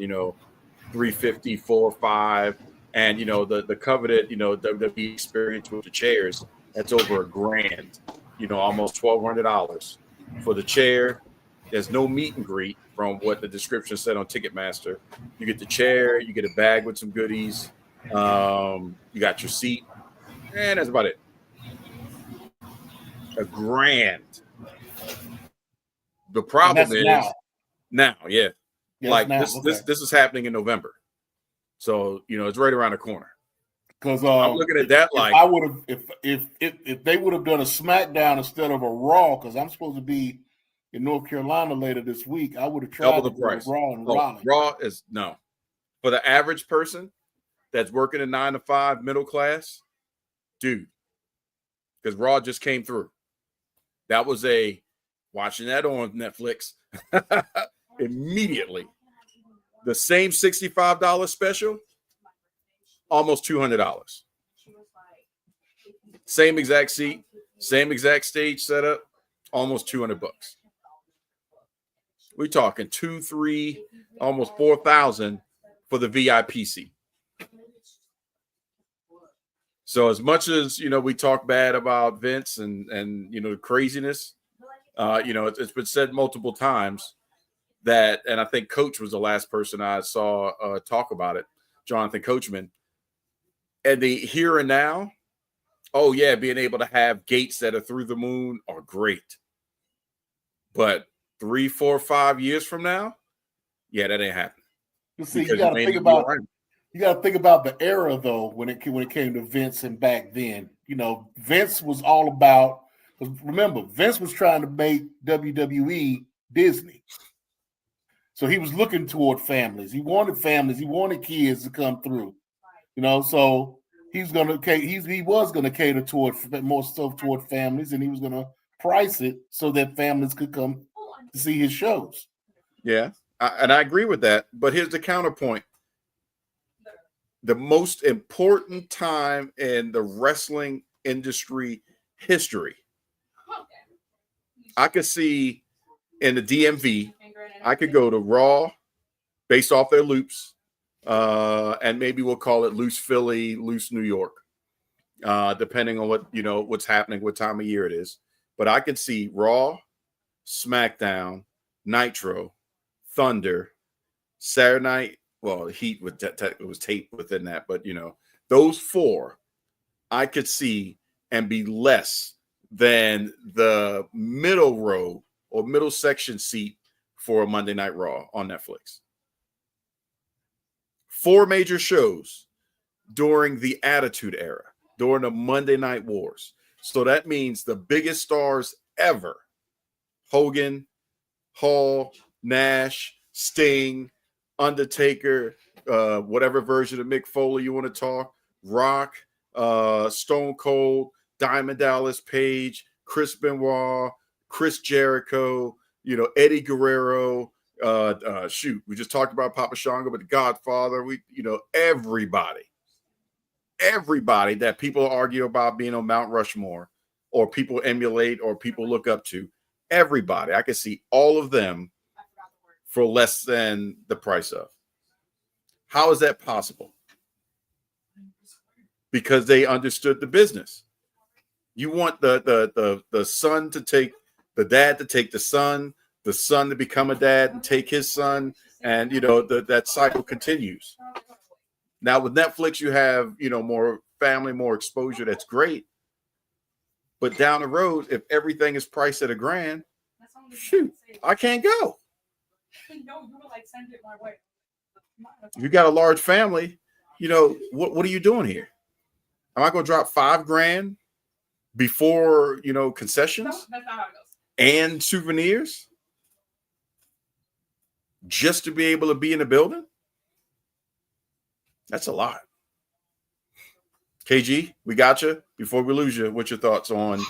350, 4 or 5, and the coveted WWE experience with the chairs. That's over $1,000. Almost $1,200 for the chair. There's no meet and greet from what the description said on Ticketmaster. You get the chair, you get a bag with some goodies, you got your seat, and that's about it. $1,000. The problem is now, yeah. Like this is happening in November, so it's right around the corner. Because I'm looking at that like I would have if they would have done a SmackDown instead of a Raw, because I'm supposed to be in North Carolina later this week, I would have tried double the price. Raw and Raleigh. Raw is no for the average person that's working a 9 to 5 middle class, dude. Because Raw just came through. That was watching that on Netflix immediately. The same $65 special, almost $200. Same exact seat, same exact stage setup, almost $200. We're talking 2, 3, almost 4,000 for the VIP seat. So as much as we talk bad about Vince and craziness, it's been said multiple times that, and I think Coach was the last person I saw talk about it, Jonathan Coachman. And the here and now, oh yeah, being able to have gates that are through the moon are great. But 3, 4, 5 years from now, yeah, that ain't happening. You see, you got to think about the era though when it came to Vince and back then. Vince was all about. Remember, Vince was trying to make WWE Disney, so he was looking toward families. He wanted families. He wanted kids to come through. So he was going to cater toward more stuff toward families, and he was going to price it so that families could come to see his shows. Yeah, and I agree with that. But here's the counterpoint. The most important time in the wrestling industry history, I could see in the DMV, I could go to Raw based off their loops, and maybe we'll call it loose Philly, loose New York, depending on what's happening, what time of year it is. But I could see Raw, SmackDown, Nitro, Thunder, Saturday Night. Well, Heat was taped within that, but those 4 I could see and be less than the middle row or middle section seat for a Monday Night Raw on Netflix. 4 major shows during the Attitude Era, during the Monday Night Wars. So that means the biggest stars ever: Hogan, Hall, Nash, Sting, Undertaker, whatever version of Mick Foley you want to talk, Rock, Stone Cold, Diamond Dallas Page, Chris Benoit, Chris Jericho, Eddie Guerrero. We just talked about Papa Shango, but the Godfather. Everybody that people argue about being on Mount Rushmore, or people emulate, or people look up to. Everybody, I could see all of them for less than the price of. How is that possible? Because they understood the business. You want the son to take the dad to take the son to become a dad and take his son, and that cycle continues. Now with Netflix, you have more family, more exposure. That's great. But down the road, if everything is priced at $1,000, shoot, I can't go. You got a large family, what are you doing here? Am I going to drop $5,000 before concessions and souvenirs just to be able to be in the building? That's a lot. KG, we got you. Before we lose you, what's your thoughts on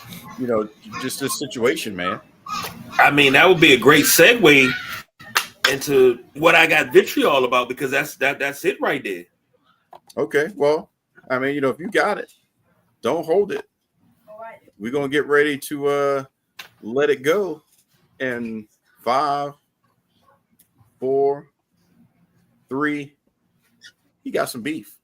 just this situation, man? I mean, that would be a great segue into what I got vitriol about, because that's it right there. Okay, well, I mean, if you got it, don't hold it. We're gonna get ready to let it go in 5, 4, 3, he got some beef.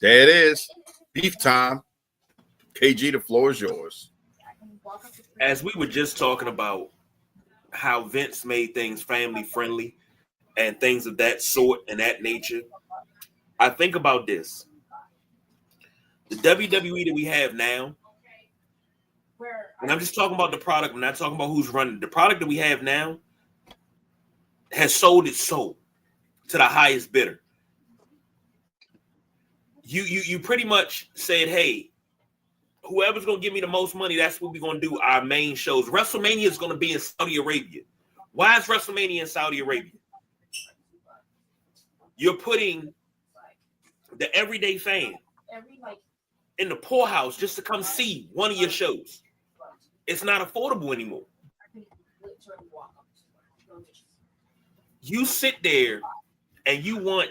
There it is. Beef time. KG, the floor is yours. As we were just talking about how Vince made things family friendly and things of that sort and that nature, I think about this. The WWE that we have now, and I'm just talking about the product, I'm not talking about who's running. The product that we have now has sold its soul to the highest bidder. You pretty much said, hey, whoever's going to give me the most money, that's what we're going to do our main shows. WrestleMania is going to be in Saudi Arabia. Why is WrestleMania in Saudi Arabia? You're putting the everyday fan in the poorhouse just to come see one of your shows. It's not affordable anymore. You sit there and you want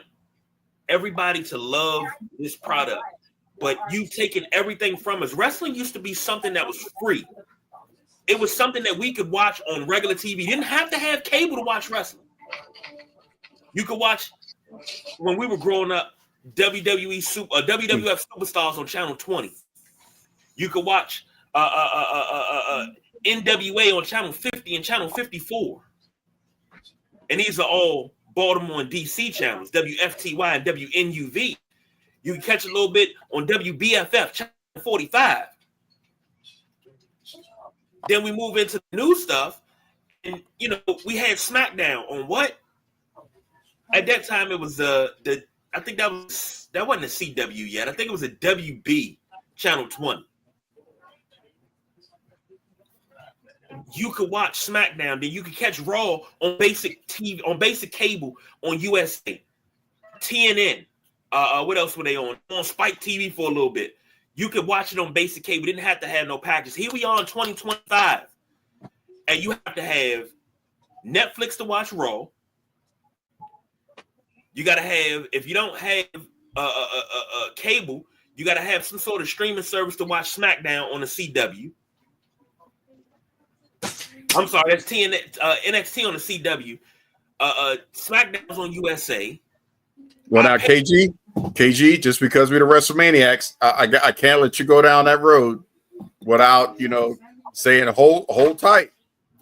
everybody to love this product, but you've taken everything from us. Wrestling used to be something that was free. It was something that we could watch on regular TV. You didn't have to have cable to watch wrestling. You could watch, when we were growing up, WWF Superstars on Channel 20. You could watch NWA on Channel 50 and Channel 54. And these are all Baltimore and DC channels, WFTY and WNUV. You can catch a little bit on WBFF, Channel 45. Then we move into the new stuff. And, you know, we had SmackDown on what? At that time, it was I think that wasn't a CW yet. I think it was a WB, Channel 20. You could watch SmackDown, then you could catch Raw on basic TV, on basic cable on USA, TNN. What else were they on? On Spike TV for a little bit. You could watch it on basic cable. Didn't have to have no packages. Here we are in 2025, and you have to have Netflix to watch Raw. You got to have, if you don't have cable, you got to have some sort of streaming service to watch SmackDown on the CW. I'm sorry, that's NXT on the CW. SmackDown's on USA. Well, now, KG, just because we're the WrestleManiacs, I can't let you go down that road without, you know, saying hold tight.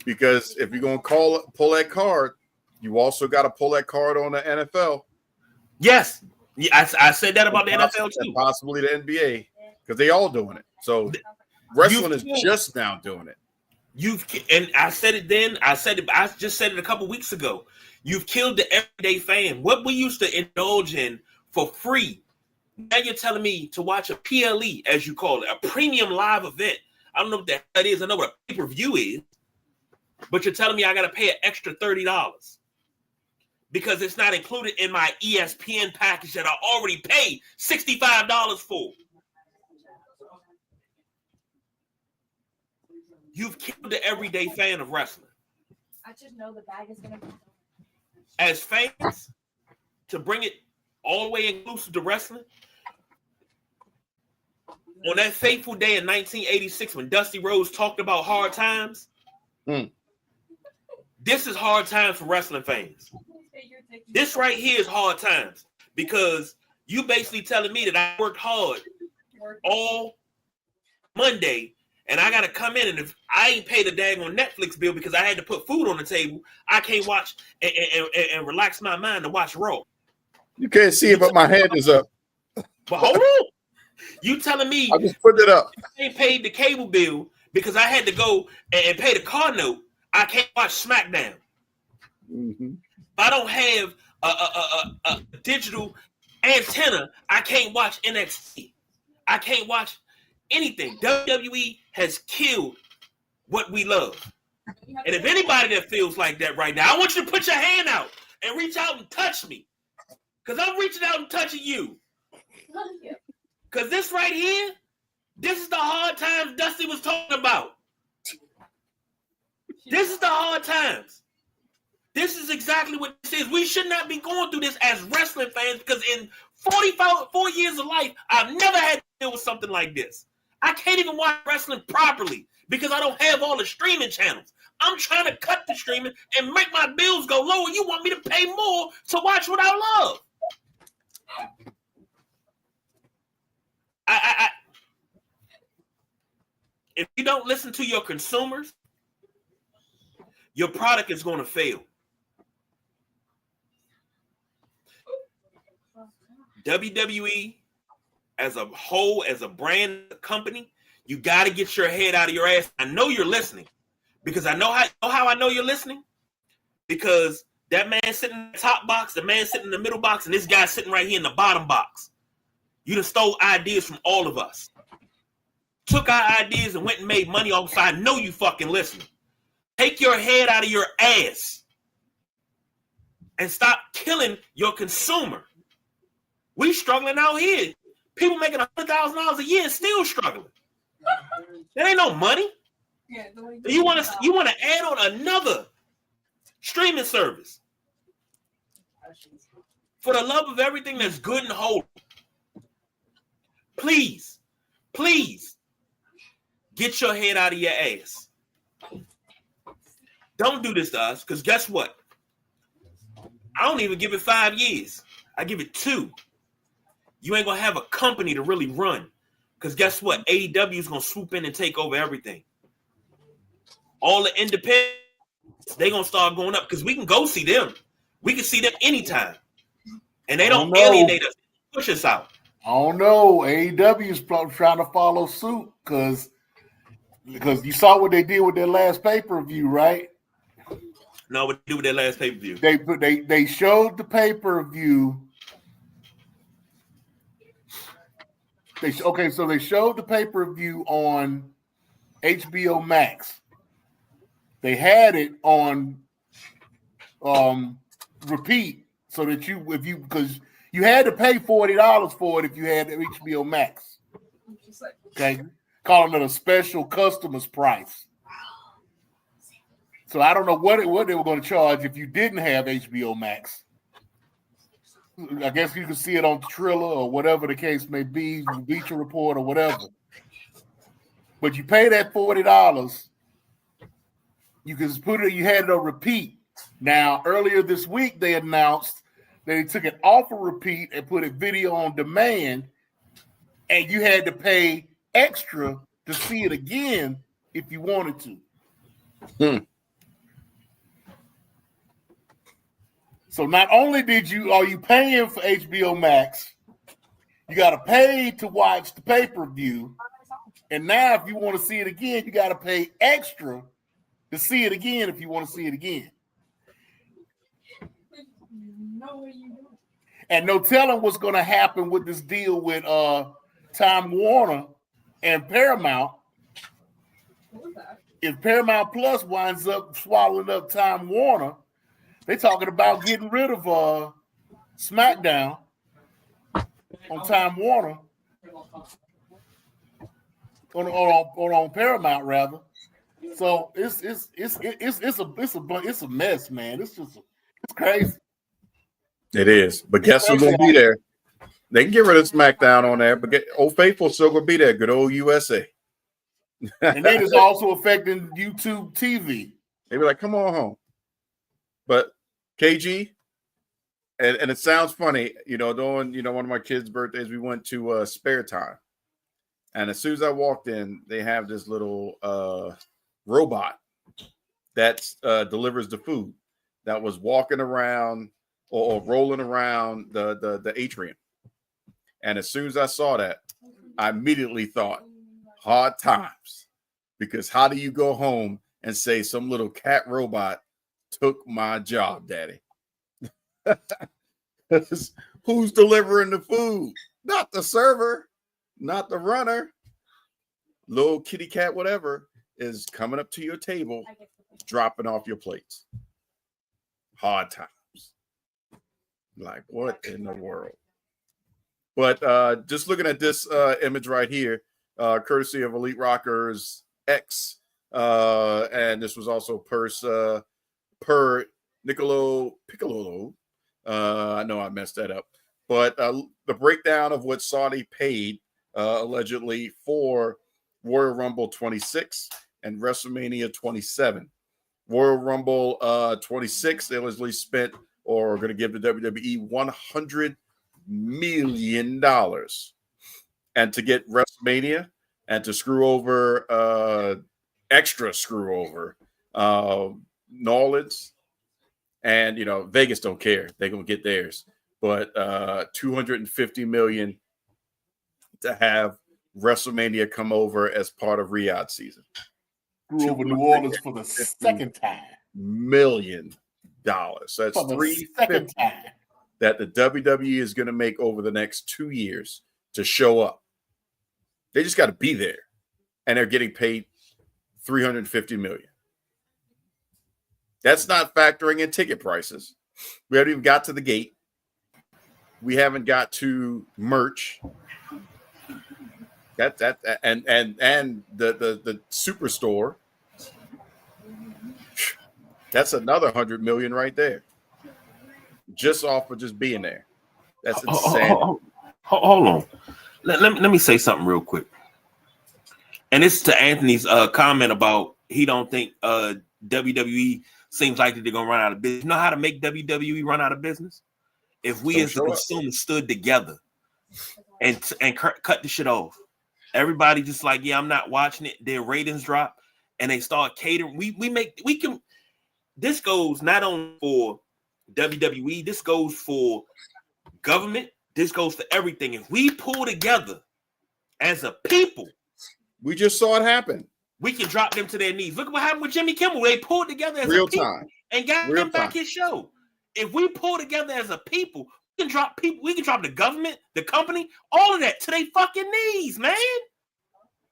Because if you're going to pull that card, you also got to pull that card on the NFL. Yes. Yeah, I said that about the NFL too. And possibly the NBA, because they all doing it. So wrestling is just now doing it. And I said it then. I just said it a couple weeks ago. You've killed the everyday fan. What we used to indulge in for free. Now you're telling me to watch a PLE, as you call it, a premium live event. I don't know what that is. I know what a pay-per-view is. But you're telling me I got to pay an extra $30 because it's not included in my ESPN package that I already paid $65 for. You've killed the everyday fan of wrestling. I just know the bag is going to be. As fans, to bring it all the way inclusive to wrestling, on that fateful day in 1986 when Dusty Rhodes talked about hard times, this is hard times for wrestling fans. This right here is hard times because you basically telling me that I worked hard all Monday and I got to come in, and if I ain't paid a daggone Netflix bill because I had to put food on the table, I can't watch and relax my mind to watch Raw. You can't see it, but my hand is up. But hold on. You telling me I just put it up. I ain't paid the cable bill because I had to go and pay the car note. I can't watch SmackDown. Mm-hmm. If I don't have a digital antenna, I can't watch NXT. I can't watch anything. WWE has killed what we love. And if anybody that feels like that right now, I want you to put your hand out and reach out and touch me. Because I'm reaching out and touching you. Because this right here, this is the hard times Dusty was talking about. This is the hard times. This is exactly what this is. We should not be going through this as wrestling fans because in 44 years of life, I've never had to deal with something like this. I can't even watch wrestling properly because I don't have all the streaming channels. I'm trying to cut the streaming and make my bills go lower. You want me to pay more to watch what I love. If you don't listen to your consumers, your product is going to fail. WWE as a whole, as a brand company, you got to get your head out of your ass. I know you're listening because I know how I know you're listening because that man sitting in the top box, the man sitting in the middle box, and this guy sitting right here in the bottom box. You done stole ideas from all of us. Took our ideas and went and made money off. So I know you fucking listening. Take your head out of your ass and stop killing your consumer. We struggling out here. People making $100,000 a year and still struggling. That ain't no money. Yeah, You want to add on another streaming service for the love of everything that's good and holy. Please, get your head out of your ass. Don't do this to us, because guess what? I don't even give it 5 years. I give it 2. You ain't going to have a company to really run. Because guess what? AEW is going to swoop in and take over everything. All the independents, they going to start going up because we can go see them. We can see them anytime. And they don't alienate us, push us out. I don't know. AEW is trying to follow suit because you saw what they did with their last pay-per-view, right? No, what they do with their last pay-per-view? They showed the pay-per-view. So they showed the pay-per-view on HBO Max. They had it on repeat so that because you had to pay $40 for it if you had HBO Max. Okay, calling it a special customer's price. So I don't know what they were going to charge if you didn't have HBO Max. I guess you can see it on Triller or whatever the case may be, Bleacher Report or whatever. But you pay that $40, you can put it. You had it on repeat. Now, earlier this week, they announced that they took it off of repeat and put it video on demand, and you had to pay extra to see it again if you wanted to. So not only are you paying for HBO Max, you got to pay to watch the pay-per-view, and now if you want to see it again, you got to pay extra to see it again if you want to see it again. And no telling what's going to happen with this deal with Time Warner and Paramount. If Paramount Plus winds up swallowing up Time Warner, they're talking about getting rid of SmackDown on Time Warner on Paramount rather. So it's a mess, man. It's crazy. It is, but guess who's gonna be there? They can get rid of SmackDown on there, but Old Faithful still gonna be there. Good old USA. And then it's also affecting YouTube TV. They be like, "Come on home." But KG, and it sounds funny, during one of my kids' birthdays, we went to Spare Time, and as soon as I walked in, they have this little robot that delivers the food that was walking around or rolling around the atrium. And as soon as I saw that, I immediately thought, hard times, because how do you go home and say some little cat robot took my job, daddy? Who's delivering the food? Not the server, not the runner. Little kitty cat, whatever, is coming up to your table, dropping off your plates. Hard times. Like, what in the world? But just looking at this image right here, courtesy of Elite Rockers X, and this was also per Niccolo Piccolo. I know I messed that up, but the breakdown of what Saudi paid allegedly for Royal Rumble 26 and WrestleMania 27. Royal Rumble 26, they allegedly spent or are going to give the WWE $100 million. And to get WrestleMania and to screw over, extra screw over Nolans. And, Vegas don't care. They're going to get theirs. But $250 million to have WrestleMania come over as part of Riyadh season. Screw over New Orleans for the second time. $1 million. So that's for the second time that the WWE is going to make over the next 2 years to show up. They just got to be there. And they're getting paid $350 million. That's not factoring in ticket prices. We haven't even got to the gate. We haven't got to merch. And the superstore. That's another $100 million right there. Just off of just being there. That's insane. Hold on. Let me say something real quick. And it's to Anthony's comment about he don't think WWE seems like they're gonna run out of business. You know how to make WWE run out of business? If we as the consumers stood together and cut the shit off. Everybody just like, yeah, I'm not watching it. Their ratings drop and they start catering. We can. This goes not only for WWE. This goes for government. This goes for everything. If we pull together as a people, we just saw it happen. We can drop them to their knees. Look at what happened with Jimmy Kimmel. They pulled together as a people and got him back his show. If we pull together as a people, we can drop people. We can drop the government, the company, all of that to their fucking knees, man.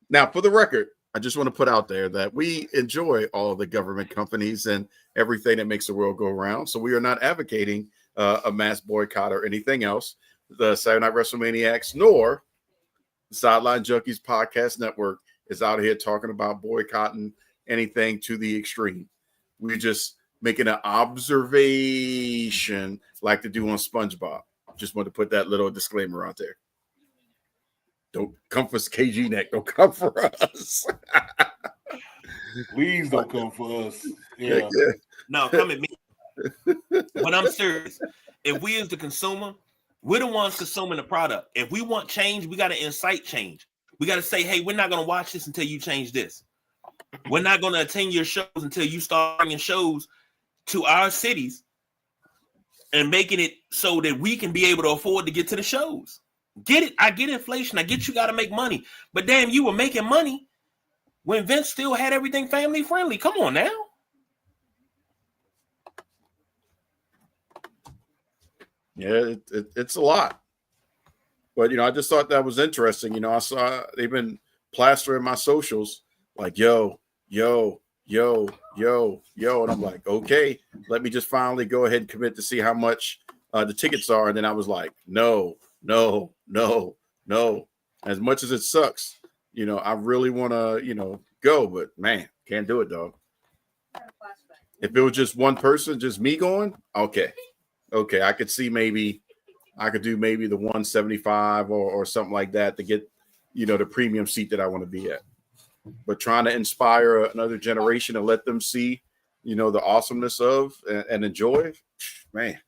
Now, for the record, I just want to put out there that we enjoy all of the government companies and everything that makes the world go around. So we are not advocating a mass boycott or anything else. The Saturday Night Wrestlemaniacs nor the Sideline Junkies Podcast Network is out here talking about boycotting anything to the extreme. We're just making an observation like they do on SpongeBob. Just want to put that little disclaimer out there. Don't come for KG Neck. Don't come for us. Please don't come for us. Yeah. No, come at me. But I'm serious. If we as the consumer, we're the ones consuming the product. If we want change, we got to incite change. We got to say, hey, we're not going to watch this until you change this. We're not going to attend your shows until you start bringing shows to our cities and making it so that we can be able to afford to get to the shows. Get it? I get inflation. I get you got to make money. But damn, you were making money when Vince still had everything family friendly. Come on now. Yeah, it's a lot. But, I just thought that was interesting. I saw they've been plastering my socials like, yo. And I'm like, okay, let me just finally go ahead and commit to see how much the tickets are. And then I was like, no. As much as it sucks, I really want to, go. But, man, can't do it, dog. If it was just one person, just me going, okay, I could see maybe the 175 or something like that to get, the premium seat that I want to be at. But trying to inspire another generation and let them see, the awesomeness of and enjoy, man,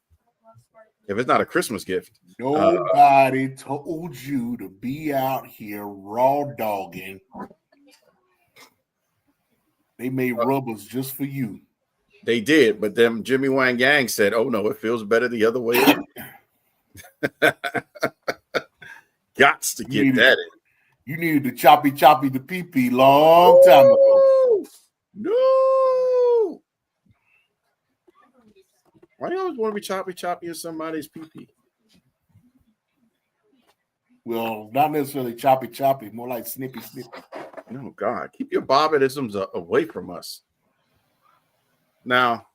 if it's not a Christmas gift. Nobody told you to be out here raw dogging. They made rubbers just for you. They did, but them Jimmy Wang Gang said, oh, no, it feels better the other way around. Gots to get that in. You needed to choppy the pee-pee long time ago. No. Why do you always want to be choppy in somebody's pee-pee? Well, not necessarily choppy, more like snippy. No, God. Keep your Bobbitisms away from us. Now,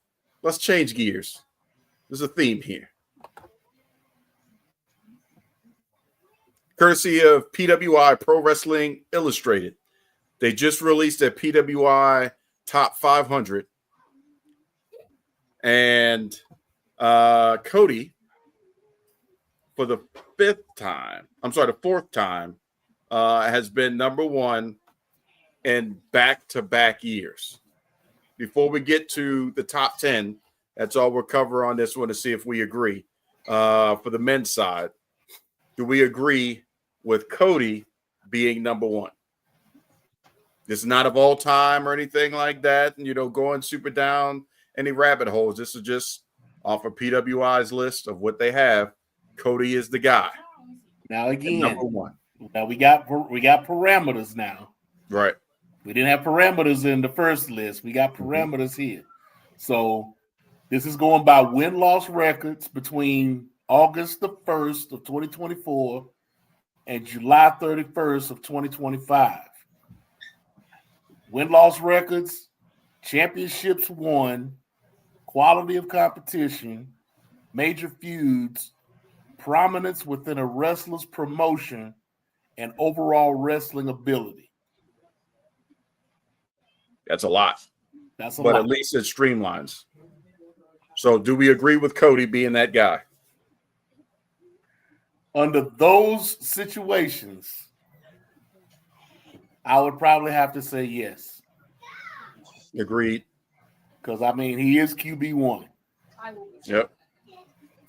let's change gears. There's a theme here. Courtesy of PWI Pro Wrestling Illustrated. They just released their PWI top 500. And Cody, for the fourth time, has been number one in back-to-back years. Before we get to the top 10, that's all we'll cover on this one to see if we agree. For the men's side, do we agree with Cody being number one? This is not of all time or anything like that, and going super down any rabbit holes. This is just off of PWI's list of what they have. Cody is the guy. Now again, number one. Now we got parameters now. Right. We didn't have parameters in the first list. We got parameters here. So this is going by win-loss records between August the 1st of 2024 and July 31st of 2025. Win-loss records, championships won, quality of competition, major feuds, prominence within a wrestler's promotion, and overall wrestling ability. That's a lot. That's a lot. But at least it streamlines. So do we agree with Cody being that guy? Under those situations, I would probably have to say yes. Agreed. Because, he is QB1. Yep.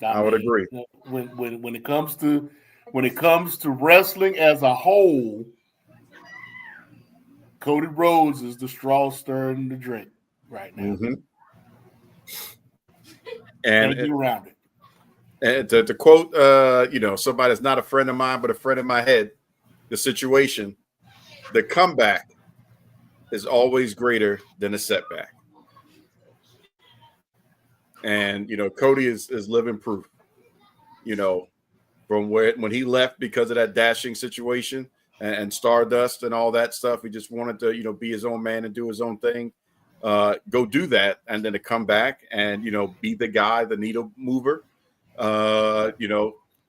I would agree. When it comes to wrestling as a whole, Cody Rhodes is the straw stirring the drink right now. Mm-hmm. And get around it. And to quote, somebody that's not a friend of mine, but a friend in my head, the situation, the comeback is always greater than a setback. And, Cody is living proof, from when he left because of that dashing situation and Stardust and all that stuff. He just wanted to, be his own man and do his own thing. Go do that. And then to come back and, be the guy, the needle mover, and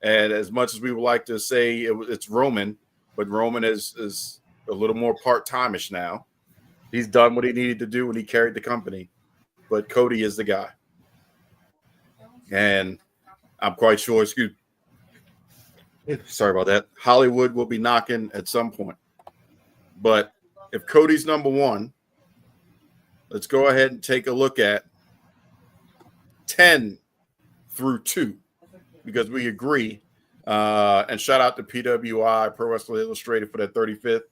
as much as we would like to say it's Roman, but Roman is a little more part-time-ish now. He's done what he needed to do when he carried the company. But Cody is the guy. And I'm quite sure, sorry about that, Hollywood will be knocking at some point. But if Cody's number one, let's go ahead and take a look at 10 through 2, because we agree. And shout out to PWI, Pro Wrestling Illustrated, for their 35th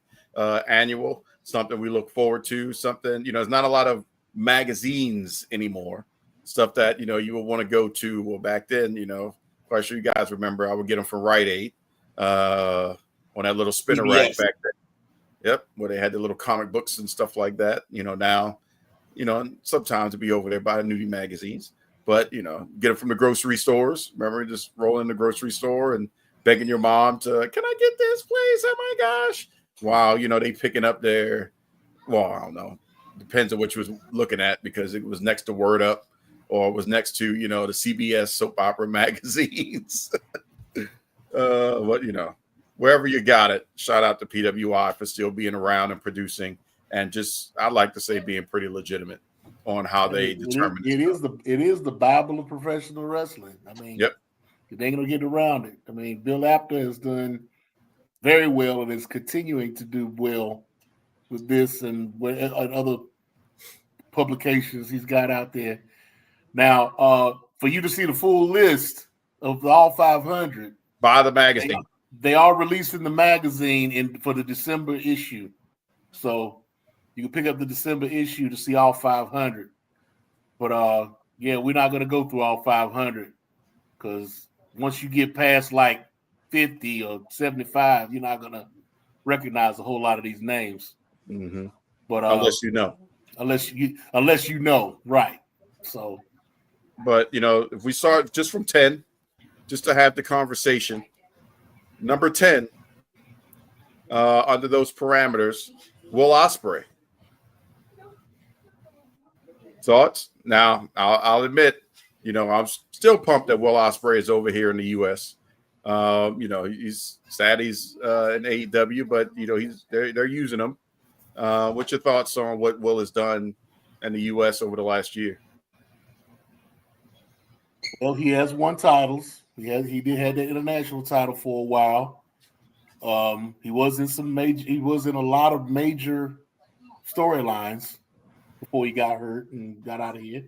annual. Something we look forward to. Something, there's not a lot of magazines anymore. Stuff that, you would want to go to. Well, back then, quite sure you guys remember, I would get them from Rite Aid on that little spinner rack back then. Yep, where they had the little comic books and stuff like that. Now, sometimes it'd be over there buying nudie magazines. But, get them from the grocery stores. Remember, just rolling in the grocery store and begging your mom to, can I get this, please? Oh, my gosh. Wow, they picking up their, well, I don't know. Depends on what you was looking at, because it was next to Word Up or it was next to, the CBS soap opera magazines. But, wherever you got it, shout out to PWI for still being around and producing. And just, I'd like to say, being pretty legitimate on how they determine it. It is the Bible of professional wrestling. Yep. They ain't gonna get around it. Bill Apter has done very well and is continuing to do well with this and other publications he's got out there. Now, for you to see the full list of all 500, buy the magazine. They are releasing the magazine for the December issue, so you can pick up the December issue to see all 500. But we're not going to go through all 500, because once you get past like 50 or 75, you're not going to recognize a whole lot of these names. Mm-hmm. But unless you know, right? So, but if we start just from 10, just to have the conversation, number 10 under those parameters, Will Ospreay. Thoughts? Now, I'll admit, I'm still pumped that Will Ospreay is over here in the U.S. He's sad he's in AEW, but they're using him. What's your thoughts on what Will has done in the U.S. over the last year? Well, he has won titles. He did have the international title for a while. He was in a lot of major storylines before he got hurt and got out of here.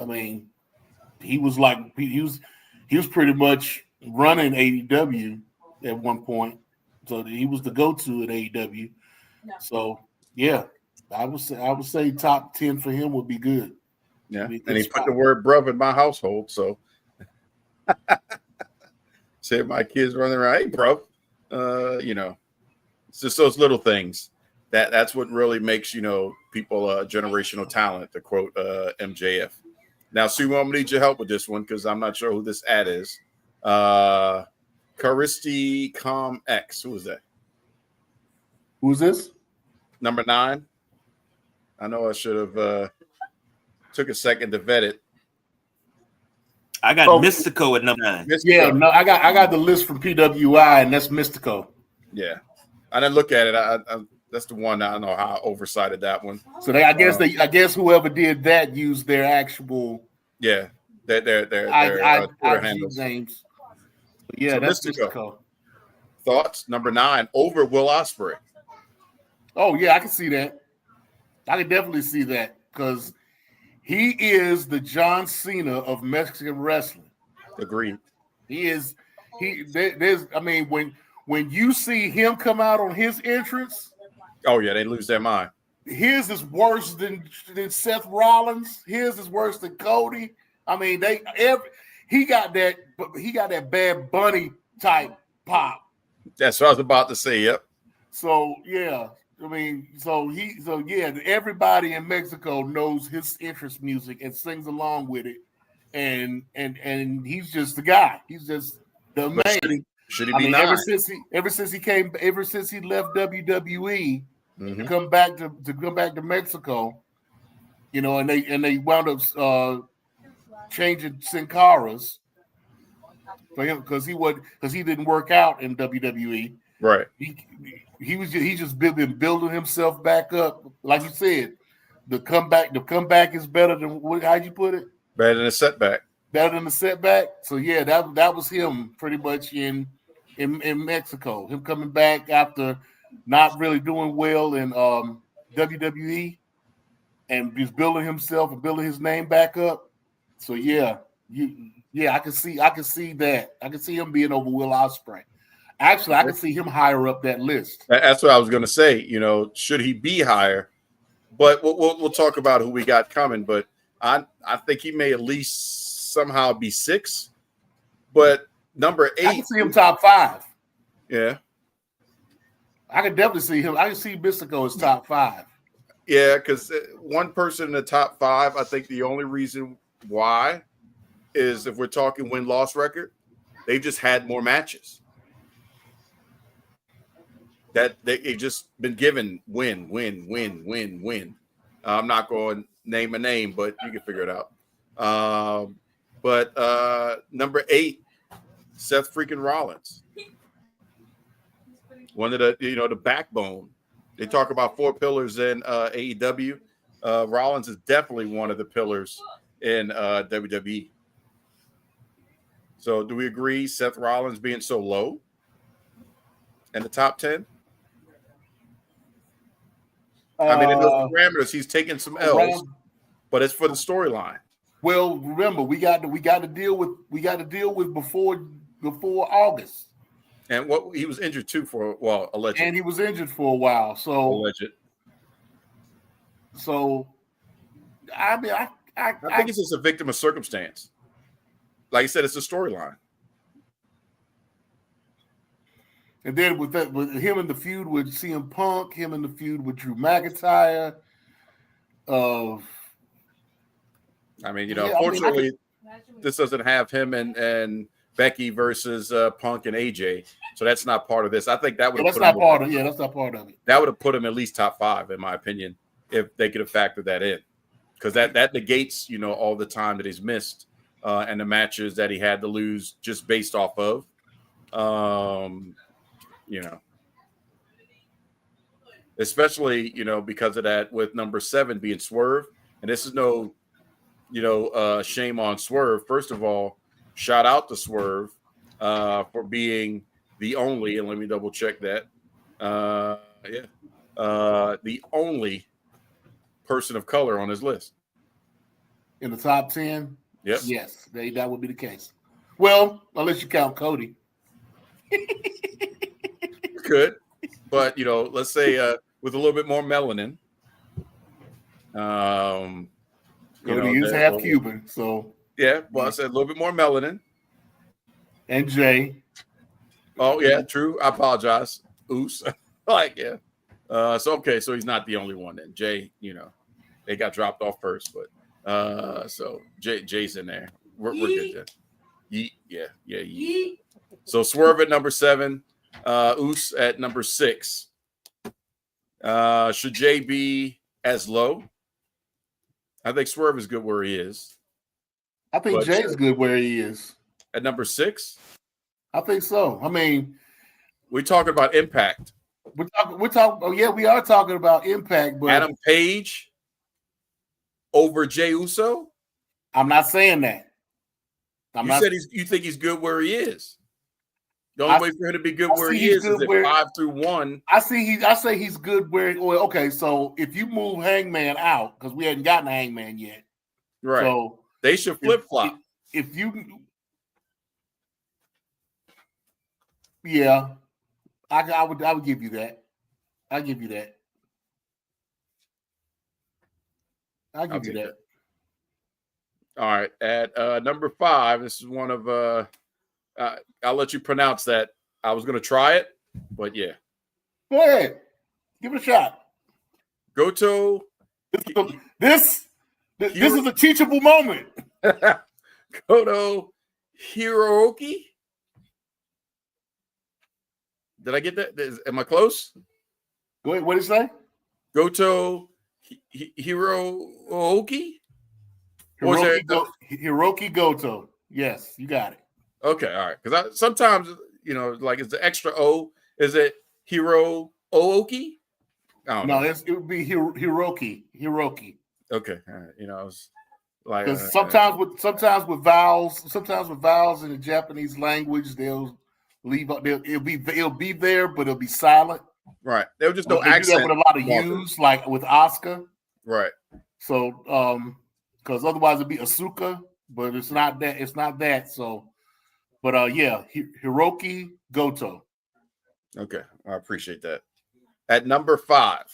I mean, he was pretty much running AEW at one point. So he was the go-to at AEW. So yeah, I would say top 10 for him would be good. Yeah, and he put the word "bruv" in my household, so said my kids running around, "Hey, bro," it's just those little things that's what really makes people generational talent. To quote MJF. Now, Sue, I'm gonna need your help with this one because I'm not sure who this ad is. Caristi Com X. Who is that? Who's this? Number 9. I know I should have took a second to vet it. I got Mystico at number 9. Mystico. Yeah, no, I got the list from PWI, and that's Mystico. Yeah, I didn't look at it. I that's the one. I don't know how I oversighted that one. So I guess whoever did that used their actual their IG names. Yeah, so that's Mystico. Thoughts? Number 9 over Will Ospreay. Oh yeah, I can see that. I can definitely see that because he is the John Cena of Mexican wrestling. Agreed. He is. When you see him come out on his entrance, oh yeah, they lose their mind. His is worse than Seth Rollins. His is worse than Cody. I mean, he got that Bad Bunny type pop. That's what I was about to say. Yep. So yeah. Everybody in Mexico knows his interest music and sings along with it, and he's just the guy. He's just the man. Should he be 9? Ever since he left WWE to come back to Mexico, and they wound up changing Sin Cara's for him because he didn't work out in WWE. Right. He's just been building himself back up. Like you said, the comeback is better than how'd you put it? Better than a setback. Better than a setback. So yeah, that was him pretty much in Mexico. Him coming back after not really doing well in WWE and just building himself and building his name back up. So I can see that. I can see him being over Will Ospreay. Actually, I can see him higher up that list. That's what I was going to say. Should he be higher? But we'll talk about who we got coming. But I think he may at least somehow be 6. But number 8, I can see him top 5. Yeah, I can definitely see him. I can see Mystico as top 5. Yeah, because one person in the top 5. I think the only reason why is if we're talking win-loss record, they've just had more matches. That they've just been given win. I'm not going to name a name, but you can figure it out. But number 8, Seth freaking Rollins. One of the backbone. They talk about 4 pillars in AEW. Rollins is definitely one of the pillars in WWE. So do we agree Seth Rollins being so low in the top 10? I mean, in those parameters, he's taking some L's, but it's for the storyline. Well, remember, we got to deal with before August. And what he was injured too alleged. And he was injured for a while. So alleged. So I mean, I think he's just a victim of circumstance. Like I said, it's a storyline. And then with him in the feud with CM Punk, him in the feud with Drew McIntyre. Unfortunately, this doesn't have him and Becky versus Punk and AJ, so that's not part of this. I think that would. That's not part of it. That would have put him at least top 5, in my opinion, if they could have factored that in, because that negates all the time that he's missed and the matches that he had to lose just based off of. especially, because of that with number 7 being Swerve. And this is no, shame on Swerve. First of all, shout out to Swerve for being the only, and let me double check that. The only person of color on his list. In the top 10? Yep. Yes, that would be the case. Well, unless you count Cody. Could, but let's say with a little bit more melanin. Cody is half Cuban, so yeah. Well, I said a little bit more melanin. And Jay. Oh yeah, true. I apologize. Oos. Yeah. So okay, so he's not the only one then. Jay, they got dropped off first, but so Jay's in there. We're good then. Yeet. Yeah. Yeet. So Swerve at number 7, Oos at number 6. Should Jay be as low? I think Swerve is good where he is. I think Jay's good where he is. At number 6? I think so. I mean, we're talking about impact. We're talking. Oh yeah, we are talking about impact. But Adam Page over Jey Uso. I'm not saying that. You think he's good where he is. The only way for him to be good where he is if 5 through 1. I say he's good where. Well, okay, so if you move Hangman out, because we hadn't gotten a Hangman yet, right? So they should flip flop. If you, yeah, I would give you that. I'll give you that. I'll give you that. All right, at number 5, this is one of I'll let you pronounce that. I was going to try it, but yeah. Go ahead. Give it a shot. Goto. This is a teachable moment. Goto Hirooki. Did I get that? Am I close? Go ahead. What did you say? Goto Hirooki? Hiroki Goto. Yes, you got it. Okay, all right. Because sometimes, like, is the extra O, is it Hiro Ooki? No, it would be Hiroki. Okay, all right. I was like, because sometimes with vowels in the Japanese language, they'll leave. It'll be there, but it'll be silent. Right. They'll just no accent. Do that with a lot of U's, like with Asuka. Right. So, because otherwise it'd be Asuka, but it's not that. It's not that. So. But yeah, Hiroki Goto. Okay, I appreciate that. At number 5.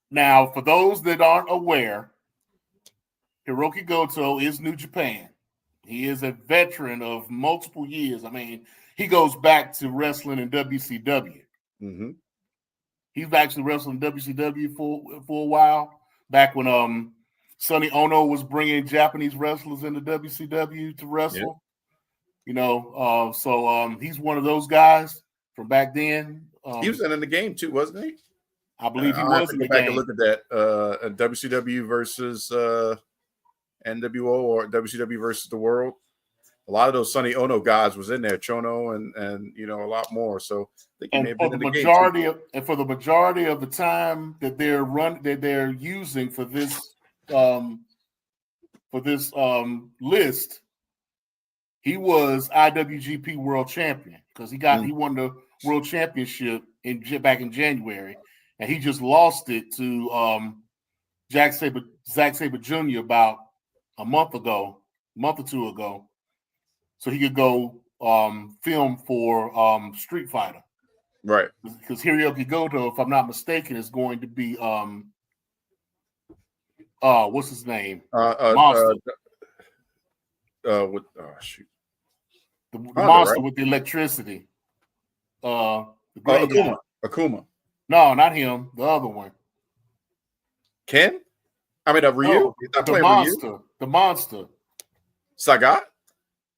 Now, for those that aren't aware, Hiroki Goto is New Japan. He is a veteran of multiple years. I mean, he goes back to wrestling in WCW. Mm-hmm. He's actually wrestling in WCW for a while, back when Sonny Ono was bringing Japanese wrestlers into WCW to wrestle. Yeah. So he's one of those guys from back then. He was in the game too, wasn't he? I believe he was in the game. Back and look at that. WCW versus NWO or WCW versus the World. A lot of those Sonny Ono guys was in there, Chono and a lot more. So I think he may have been in the game too. For the majority of the time that they're using for this list, he was IWGP World Champion because he won the World Championship back in January, and he just lost it to Zack Sabre Jr. about a month or two ago, so he could go film for Street Fighter. Right. Because Hiroki Goto, if I'm not mistaken, is going to be what's his name? Monster. Shoot. The monster with the electricity. Akuma. No, not him. The other one. Ken? I mean, Ryu? No, the monster. Ryu? The monster. Sagat?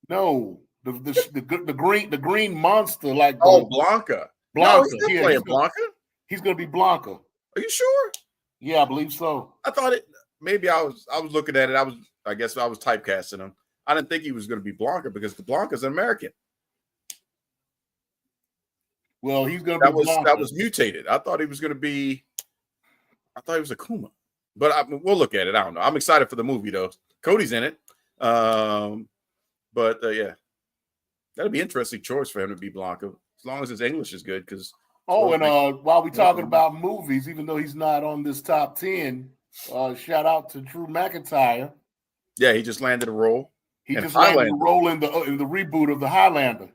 No. The green monster like Blanca. Blanca. No, he's playing Blanca. He's gonna be Blanca. Are you sure? Yeah, I believe so. I thought it maybe I was looking at it. I guess I was typecasting him. I didn't think he was going to be Blanca because the Blanca's an American. Well, he's going to be that was mutated. I thought he was going to be. I thought he was Akuma, but we'll look at it. I don't know. I'm excited for the movie though. Cody's in it, but yeah, that'd be an interesting choice for him to be Blanca, as long as his English is good. Because while we're talking about movies, even though he's not on this top 10, shout out to Drew McIntyre. Yeah, he just landed a role. He just landed a role in the reboot of the Highlander.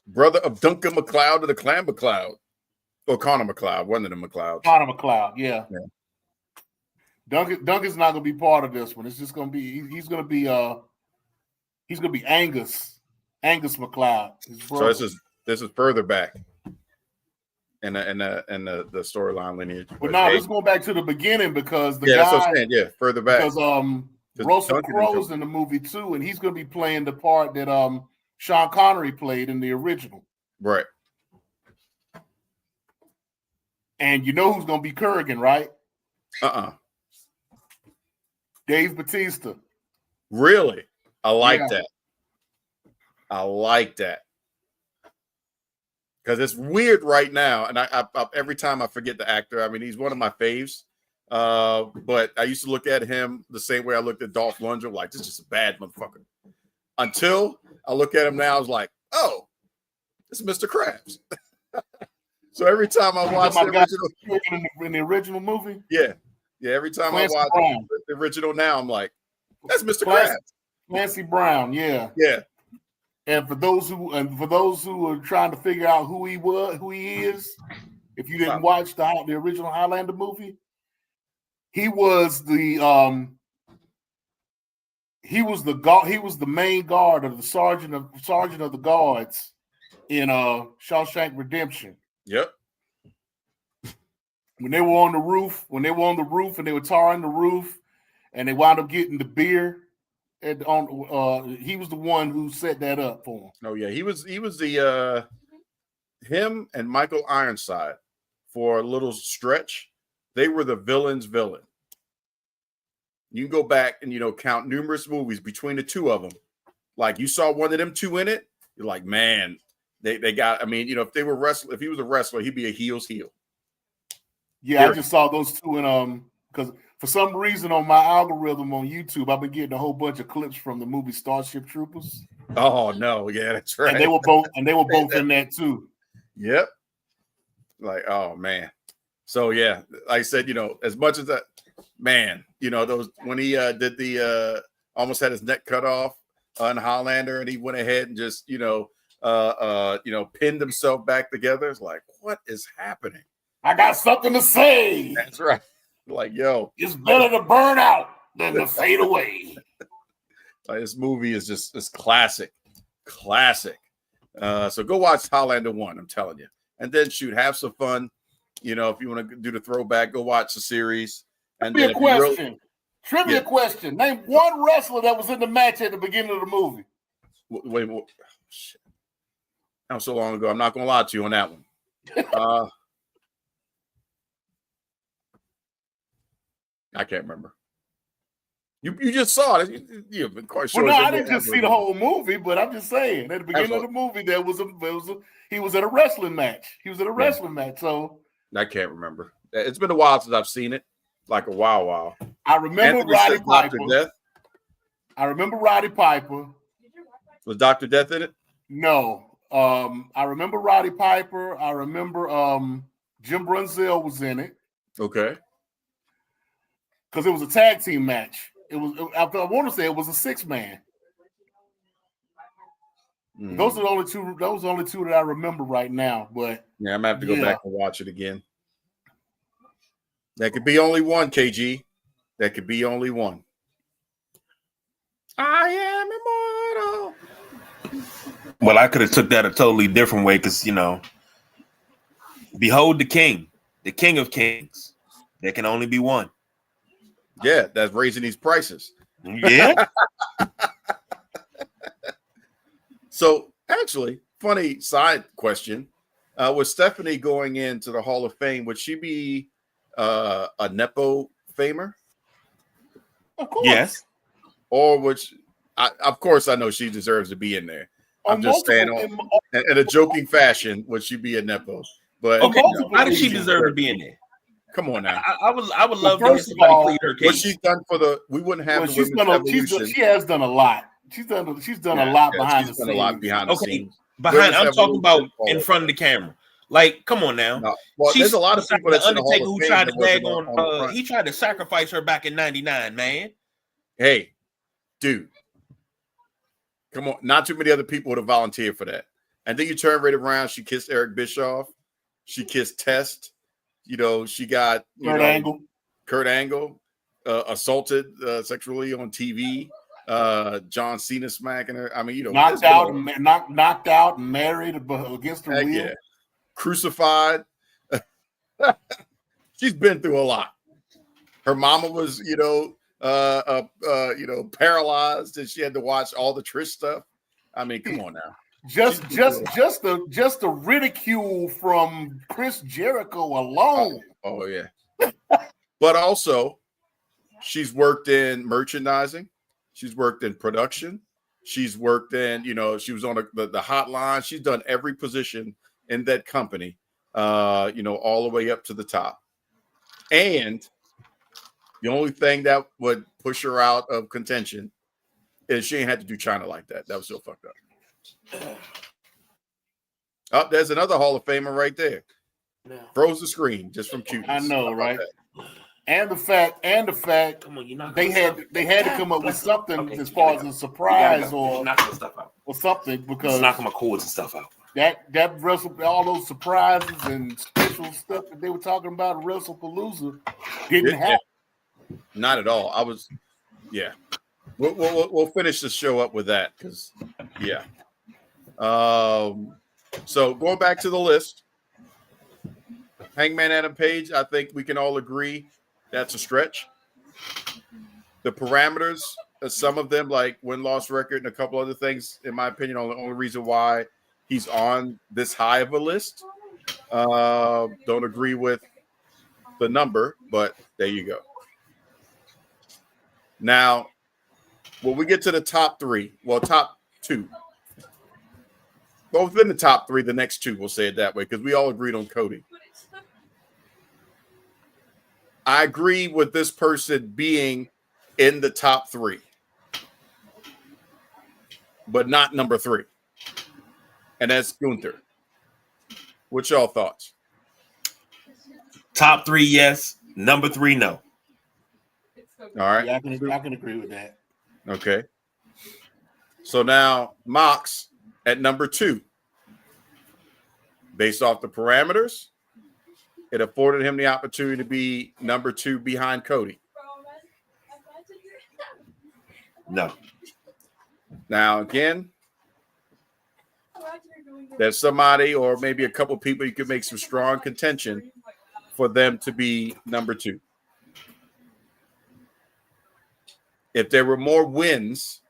Brother of Duncan MacLeod of the Clan MacLeod. Or Connor MacLeod, one of the MacLeods. Connor MacLeod, yeah. Duncan's not gonna be part of this one. It's just gonna be he's gonna be Angus MacLeod. So this is further back in the storyline lineage. But no, this is going back to the beginning because the guy, that's what I'm saying. Yeah, further back. Because Russell Crowe's in the movie too, and he's gonna be playing the part that Sean Connery played in the original. Right. And you know who's going to be Kurgan, right? Dave Bautista. Really? I like that. I like that. Because it's weird right now. And I every time I forget the actor. I mean, he's one of my faves. But I used to look at him the same way I looked at Dolph Lundgren. Like, this is just a bad motherfucker. Until I look at him now, I was like, oh, it's Mr. Krabs. So every time I watch the original in the original movie, every time Clancy I watch Brown. the original now, I'm like, that's Mr. Krabs. Clancy Brown, yeah. And for those who are trying to figure out who he is, if you didn't watch the original Highlander movie, he was the main guard of the sergeant of the guards in Shawshank Redemption. Yep. When they were on the roof and they were tarring the roof, and they wound up getting the beer. He was the one who set that up for him. Oh yeah, he was the him and Michael Ironside for a little stretch. They were the villain's villain. You can go back and count numerous movies between the two of them. Like you saw one of them two in it, you're like, man. They got. I mean, if if he was a wrestler, he'd be a heel's heel. Yeah, I just saw those two in because for some reason on my algorithm on YouTube, I've been getting a whole bunch of clips from the movie Starship Troopers. Oh no, yeah, that's right. And they were both in that too. Yep. Like, oh man. So yeah, like I said, as much as that, man, those when he did the almost had his neck cut off on Highlander, and he went ahead and just pinned himself back together. It's like, what is happening? I got something to say. That's right. Like, yo, it's better to burn out than to fade away. Like, this movie is it's classic. So go watch Highlander 1. I'm telling you, and then have some fun. If you want to do the throwback, go watch the series. And then Trivia question. Name one wrestler that was in the match at the beginning of the movie. Wait. Shit. That was so long ago. I'm not going to lie to you on that one. I can't remember. You just saw it. You've been quite sure. Well, no, I didn't just see the whole movie, but I'm just saying at the beginning of the movie he was at a wrestling match. He was at a wrestling match. So I can't remember. It's been a while since I've seen it. Like a while. I remember Roddy Piper. Death. I remember Roddy Piper. Was Dr. Death in it? No. I remember Roddy Piper. I remember Jim Brunzell was in it. Okay. Because it was a tag team match. I want to say it was a 6-man. Those are the only two. Those are the only two that I remember right now. But yeah, I'm gonna have to go back and watch it again. That could be only one, KG. That could be only one. I am immortal. Well, I could have took that a totally different way because, behold the king of kings. There can only be one. Yeah, that's raising these prices. Yeah. So, actually, funny side question. With Stephanie going into the Hall of Fame, would she be a Nepo famer? Of course. Yes. Or of course, I know she deserves to be in there. I'm just saying in a joking fashion, would she be a Nepo? But Okay, how does she reasons. deserve to be in there? Come on now. I would love to hear first of somebody all, plead her What case. she's done for the we wouldn't have the women's evolution. She has done a lot. She's done a lot behind the she's scenes. done a lot behind the scenes. Behind, I'm Women's talking about evolution, in front of the camera. Like, come on now. No. Well, there's a lot of people that's in the Hall Undertaker of who Fame tried that to wasn't bag on the front. he tried to sacrifice her back in '99, man. Hey, dude, come on. Not too many other people would have volunteered for that. And then you turn right around. She kissed Eric Bischoff. She kissed Test. You know, she got Kurt Angle assaulted sexually on TV. John Cena smacking her. I mean, you know, knocked out and married against her will. Yeah. Crucified. She's been through a lot. Her mama was, paralyzed, and she had to watch all the Trish stuff. I mean, come on now. Just the ridicule from Chris Jericho alone. Oh yeah. But also, she's worked in merchandising. She's worked in production. She's worked in, she was on the hotline. She's done every position in that company, all the way up to the top. And the only thing that would push her out of contention is she ain't had to do China like that. That was so fucked up. Oh, there's another Hall of Famer right there. Froze the screen just from cuteness. I know, right? And the fact, come on, they had to come up with something as far as a surprise or something, because knocking my cords and stuff out. That all those surprises and special stuff that they were talking about at WrestlePalooza didn't happen. Not at all. We'll finish the show up with that because so going back to the list, Hangman Adam Page, I think we can all agree that's a stretch. The parameters, some of them like win-loss record and a couple other things, in my opinion, are the only reason why he's on this high of a list. Don't agree with the number, but there you go. Now, when we get to the top two, well, within the top three, the next two, we'll say it that way, because we all agreed on Cody. I agree with this person being in the top three, but not number three. And that's Gunther. What's y'all thoughts? Top three, yes. Number three, no. All right. Yeah, I can agree with that. Okay. So now Mox at number two. Based off the parameters, it afforded him the opportunity to be number two behind Cody. No. Now, again, there's somebody or maybe a couple people you could make some strong contention for them to be number two. If there were more wins,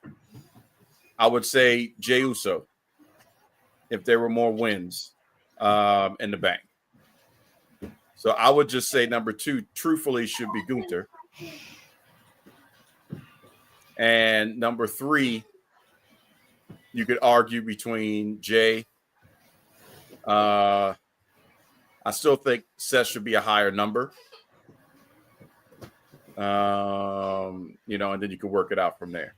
I would say Jey Uso. If there were more wins in the bank. So I would just say number two, truthfully, should be Gunther. And number three, you could argue between Jay. I still think Seth should be a higher number. And then you can work it out from there.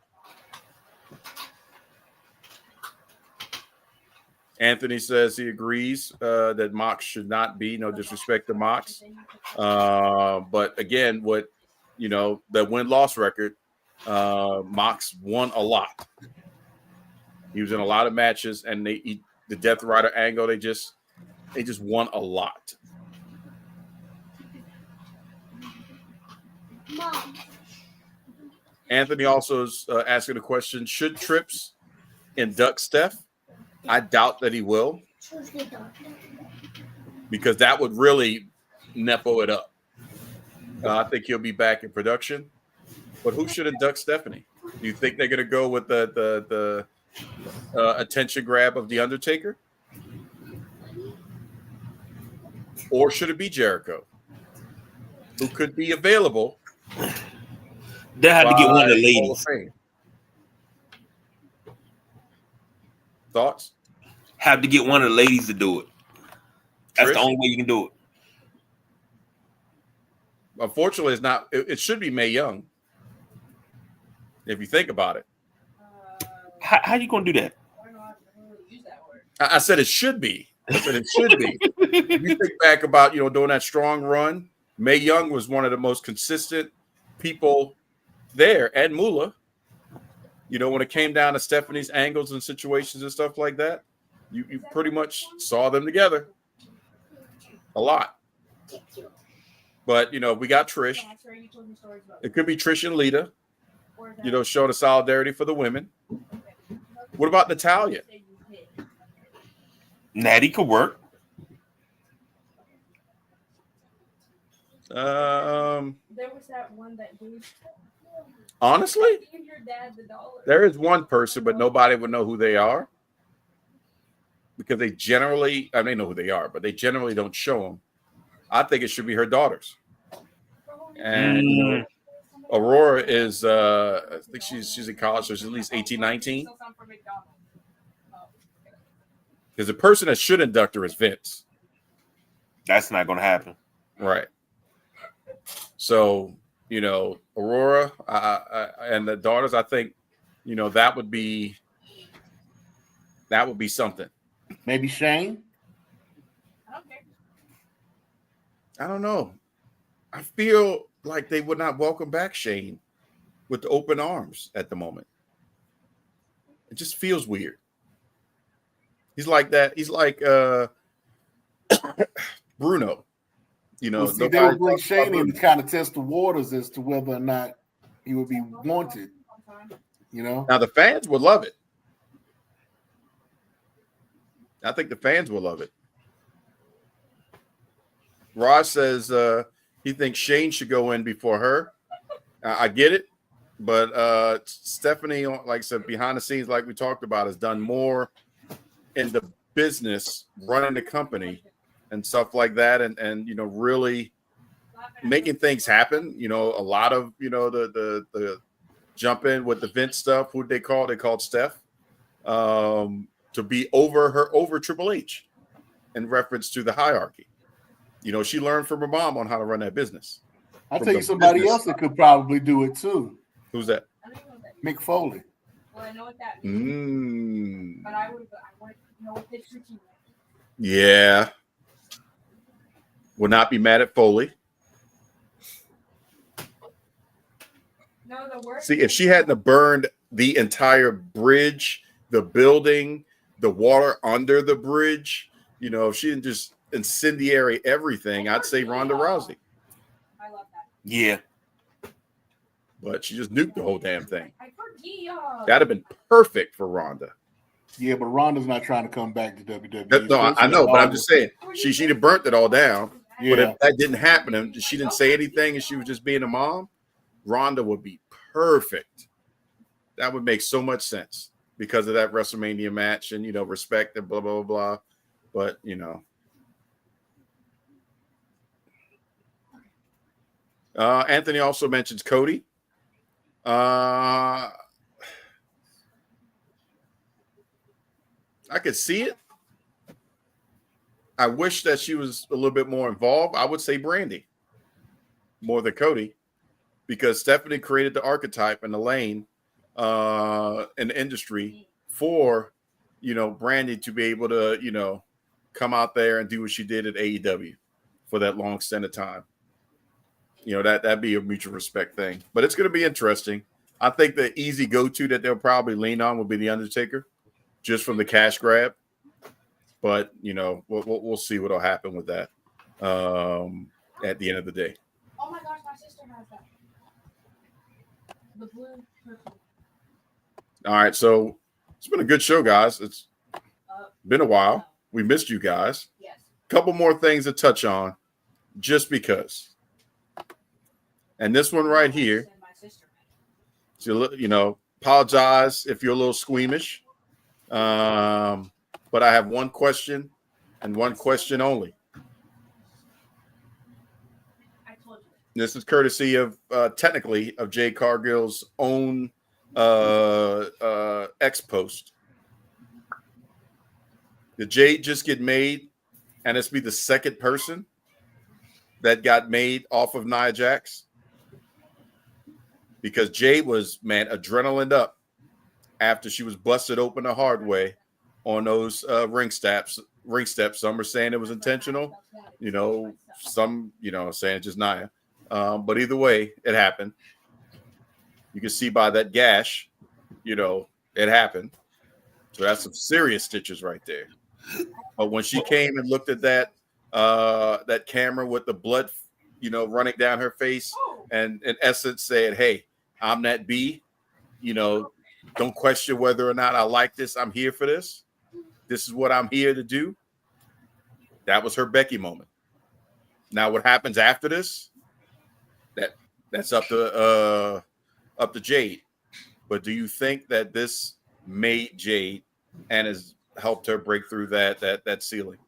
Anthony says he agrees that Mox should not be. No disrespect to Mox. But again, the win-loss record, Mox won a lot. He was in a lot of matches, and the Death Rider angle, they just won a lot. Anthony also is asking a question: should Trips induct Steph? I doubt that he will, because that would really Nepo it up. I think he'll be back in production. But who should induct Stephanie? Do you think they're going to go with the attention grab of The Undertaker? Or should it be Jericho, who could be available? They had to get one of the ladies. Thoughts? Have to get one of the ladies to do it. That's Trish? the only way you can do it. Unfortunately, it's not. It should be Mae Young. If you think about it. How you gonna do that? I don't know how to really use that word. I said it should be. I said it should be. You think back about, doing that strong run. Mae Young was one of the most consistent people there, and Moolah. When it came down to Stephanie's angles and situations and stuff like that, you pretty much saw them together a lot. But, we got Trish. Yeah, that's right. You told me stories about It could be Trish and Lita, Or is that- showing the solidarity for the women. What about Natalya? Natty could work. There was that one that gave Honestly, your dad the dollar. there is one person, but nobody would know who they are because they generally, they know who they are, but they generally don't show them. I think it should be her daughters. And Aurora is, I think she's in college, so she's at least 18, 19. Because the person that should induct her is Vince. That's not gonna happen. Right. So, Aurora and the daughters, I think, that would be something. Maybe Shane. I don't know. I feel like they would not welcome back Shane with the open arms at the moment. It just feels weird. He's like that. He's like Bruno. Well, see, they would bring Shane in to kind of test the waters as to whether or not he would be wanted. Now the fans would love it. I think the fans will love it. Ross says he thinks Shane should go in before her. I get it, but Stephanie, like I said, behind the scenes, like we talked about, has done more in the business, running the company and stuff like that, and really making things happen. A lot of the jump in with the Vince stuff. Who they called? They called Steph to be over Triple H in reference to the hierarchy. She learned from her mom on how to run that business. I'll tell you somebody else that could probably do it too. Who's that? Mick Foley. Well, I know what that means. But I want to know what this routine is. Yeah. Would not be mad at Foley. No, the worst. See, if she hadn't have burned the entire bridge, the building, the water under the bridge, if she didn't just incendiary everything, I'd say Ronda Rousey. I love that. Yeah. But she just nuked the whole damn thing. I forget. That'd have been perfect for Ronda. Yeah, but Ronda's not trying to come back to WWE. No, I know, but I'm just saying she'd have burnt it all down. Yeah. But if that didn't happen and she didn't say anything and she was just being a mom, Ronda would be perfect. That would make so much sense because of that WrestleMania match and respect and blah blah blah blah. But Anthony also mentions Cody. I could see it. I wish that she was a little bit more involved. I would say Brandy more than Cody because Stephanie created the archetype and the lane in the industry for, Brandy to be able to, come out there and do what she did at AEW for that long stint of time. That'd be a mutual respect thing. But it's going to be interesting. I think the easy go-to that they'll probably lean on will be The Undertaker, just from the cash grab. But, we'll see what'll happen with that at the end of the day. Oh my gosh, my sister has that. The blue purple. All right, so it's been a good show, guys. It's been a while. We missed you guys. Yes. Couple more things to touch on, just because. And this one right here, so, apologize if you're a little squeamish. But I have one question and one question only. I told you. This is courtesy of technically of Jay Cargill's own X post. Did Jade just get made, and it's be the second person that got made off of Nia Jax? Because Jade was, man, adrenaline up after she was busted open the hard way on those ring steps. Some are saying it was intentional. Some, saying just Nia. But either way, it happened. You can see by that gash, it happened. So that's some serious stitches right there. But when she came and looked at that camera with the blood, running down her face, and in essence said, "Hey, I'm that B. Don't question whether or not I like this. I'm here for this. This is what I'm here to do." That was her Becky moment. Now, what happens after this? That's up to Jade. But do you think that this made Jade and has helped her break through that ceiling?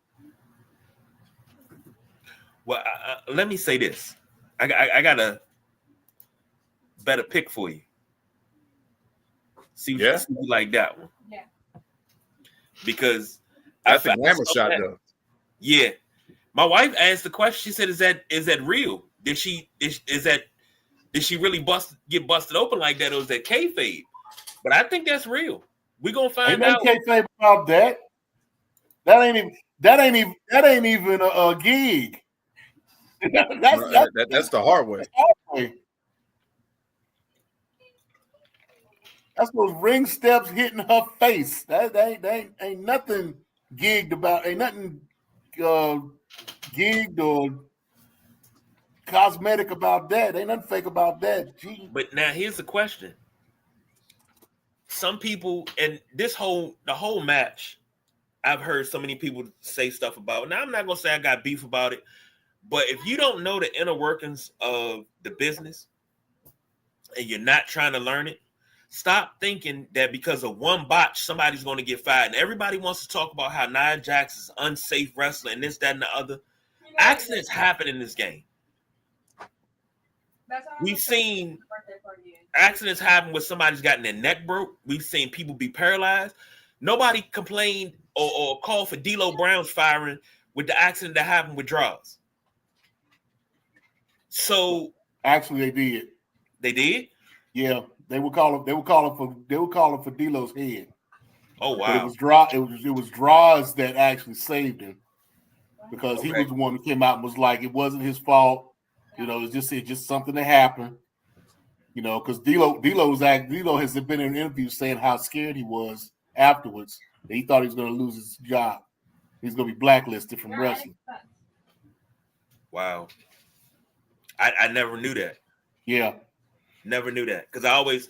Well, let me say this. I got a better pick for you. See if you like that one. Yeah. Because that's a glamour shot, though. Yeah. My wife asked the question. She said, "Is that real? Did she really get busted open like that, or was that kayfabe?" But I think that's real. We're gonna find out. Ain't kayfabe about that. That ain't even a gig. That's the hard way. That's those ring steps hitting her face. That ain't nothing gigged about. Ain't nothing gigged or cosmetic about that. Ain't nothing fake about that. Gee. But now here's the question. Some people, and the whole match, I've heard so many people say stuff about it. Now, I'm not going to say I got beef about it, but if you don't know the inner workings of the business and you're not trying to learn it, stop thinking that because of one botch, somebody's going to get fired. And everybody wants to talk about how Nia Jax is unsafe wrestler and this, that, and the other. Accidents happen in this game. We've seen accidents happen where somebody's gotten their neck broke. We've seen people be paralyzed. Nobody complained or called for D'Lo Brown's firing with the accident that happened with Draws. So actually, they did. They did? Yeah, they were calling for D'Lo's head. Oh wow! But it was Draws that actually saved him because he was the one who came out and was like, it wasn't his fault. It's just something that happened. Because D'Lo has been in an interview saying how scared he was afterwards. That he thought he was going to lose his job. He's going to be blacklisted from wrestling. Wow. I never knew that. Yeah. Never knew that. Because I always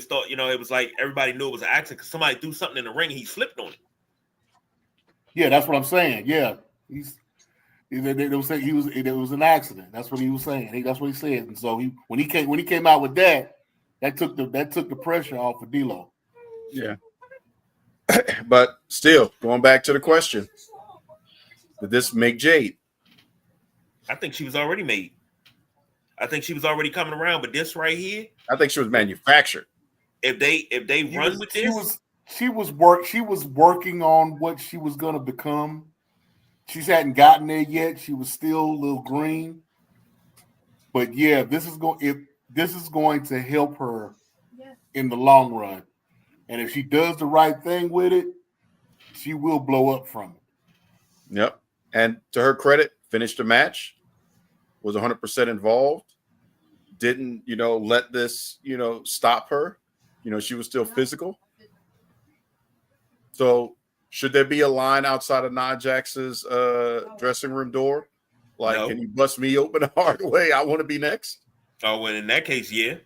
thought, it was like everybody knew it was an accident because somebody threw something in the ring and he slipped on it. Yeah, that's what I'm saying. Yeah. It was an accident. That's what he was saying. That's what he said. And so when he came out with that took the pressure off of D'Lo. Yeah. But still, going back to the question, did this make Jade? I think she was already made. I think she was already coming around, but this right here, I think she was manufactured. If they run with this, she was working on what she was going to become. She hadn't gotten there yet. She was still a little green. But yeah, this is going to help her in the long run. And if she does the right thing with it, she will blow up from it. Yep. And to her credit, finished the match, was 100% involved, didn't, let this, stop her. She was still physical. So should there be a line outside of Nia Jax's dressing room door? Like, no. Can you bust me open the hard way? I want to be next. Oh, well, in that case, yeah.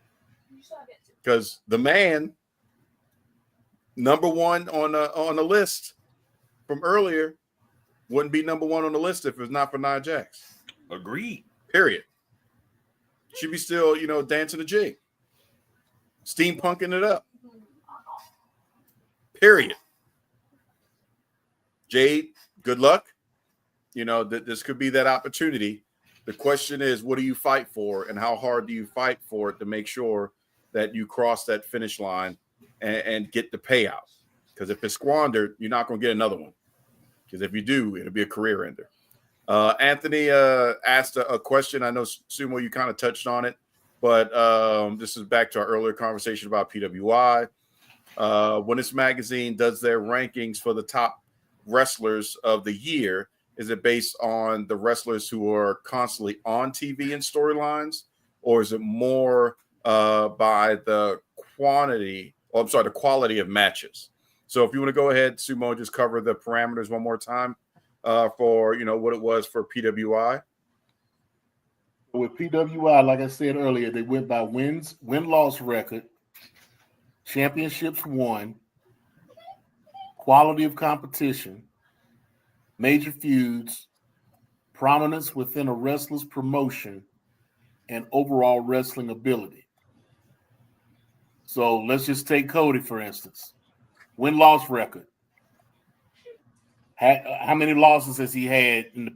Because the man, number one on the list from earlier, wouldn't be number one on the list if it was not for Nia Jax. Agreed. Period. She'd be still, dancing the jig, steampunking it up. Period. Jade, good luck. This could be that opportunity. The question is, what do you fight for, and how hard do you fight for it to make sure that you cross that finish line and get the payout? Because if it's squandered, you're not going to get another one. because if you do, it'll be a career ender. Anthony asked a question. I know, Sumo, you kind of touched on it, but this is back to our earlier conversation about PWI. When this magazine does their rankings for the top wrestlers of the year, is it based on the wrestlers who are constantly on TV and storylines, or is it more by the quality of matches? So if you want to go ahead, Sumo, just cover the parameters one more time for what it was for PWI. With PWI, like I said earlier, they went by win-loss record, championships won, quality of competition, major feuds, prominence within a wrestler's promotion, and overall wrestling ability. So let's just take Cody, for instance. Win-loss record. How many losses has he had in the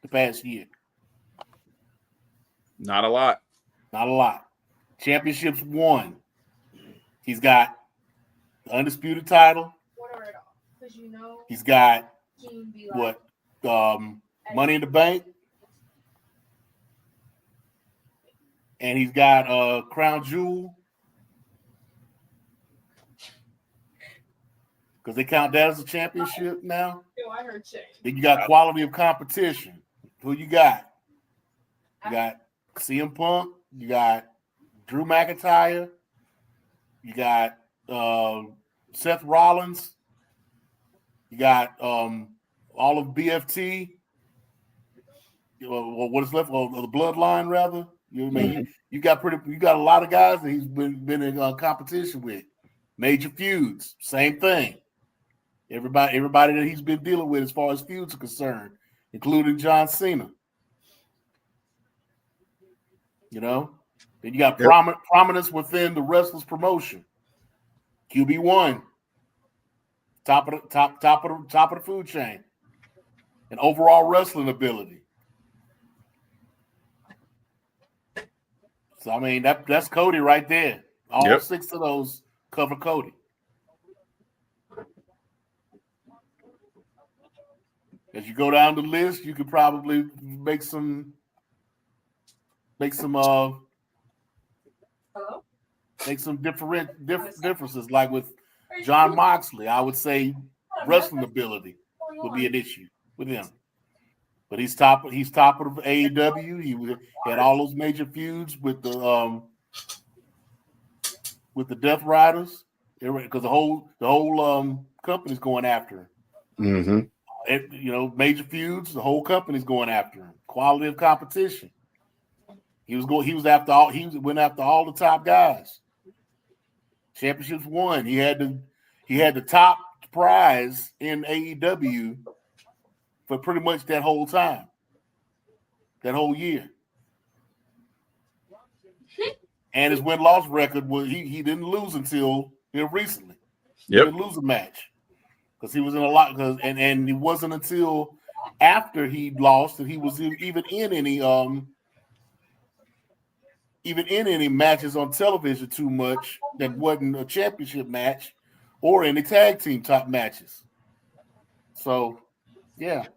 past year? Not a lot. Not a lot. Championships won. He's got the undisputed title. He's got what? Money in the Bank. And he's got Crown Jewel. Because they count that as a championship now. Then you got quality of competition. Who you got? You got CM Punk. You got Drew McIntyre. You got Seth Rollins. You got all of BFT. What is left of the Bloodline, rather. You know what I mean? You got a lot of guys that he's been in competition with. Major feuds, same thing. Everybody that he's been dealing with as far as feuds are concerned, including John Cena. Then you got prominence within the wrestler's promotion. QB1, top of the food chain, and overall wrestling ability. So I mean that's Cody right there. All 6 of those cover Cody. As you go down the list, you could probably make some differences. Like with John Moxley, I would say wrestling ability would be an issue with him. But he's top of AEW. He had all those major feuds with the Death Riders, because the whole company's going after him. Mm-hmm. Major feuds, the whole company's going after him. Quality of competition. He went after all the top guys. Championships won. He had the top prize in AEW for pretty much that whole time. That whole year. And his win-loss record was he didn't lose until recently. He didn't lose a match. Because he was in a lot, and it wasn't until after he lost that he was even in any matches on television too much that wasn't a championship match or any tag team top matches. So, yeah.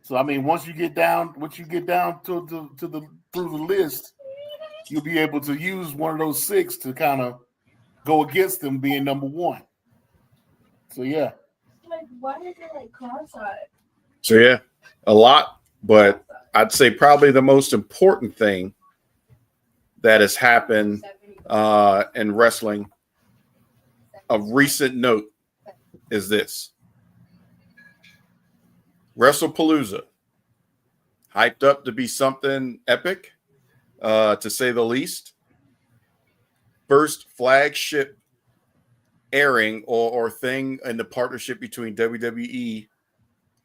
So I mean, once you get down to through the list, you'll be able to use one of those 6 to kind of go against them being number 1. So yeah. Why is it cross-eyed? So yeah, a lot, but I'd say probably the most important thing that has happened in wrestling of recent note is this. WrestlePalooza, hyped up to be something epic, to say the least. First flagship airing or thing in the partnership between WWE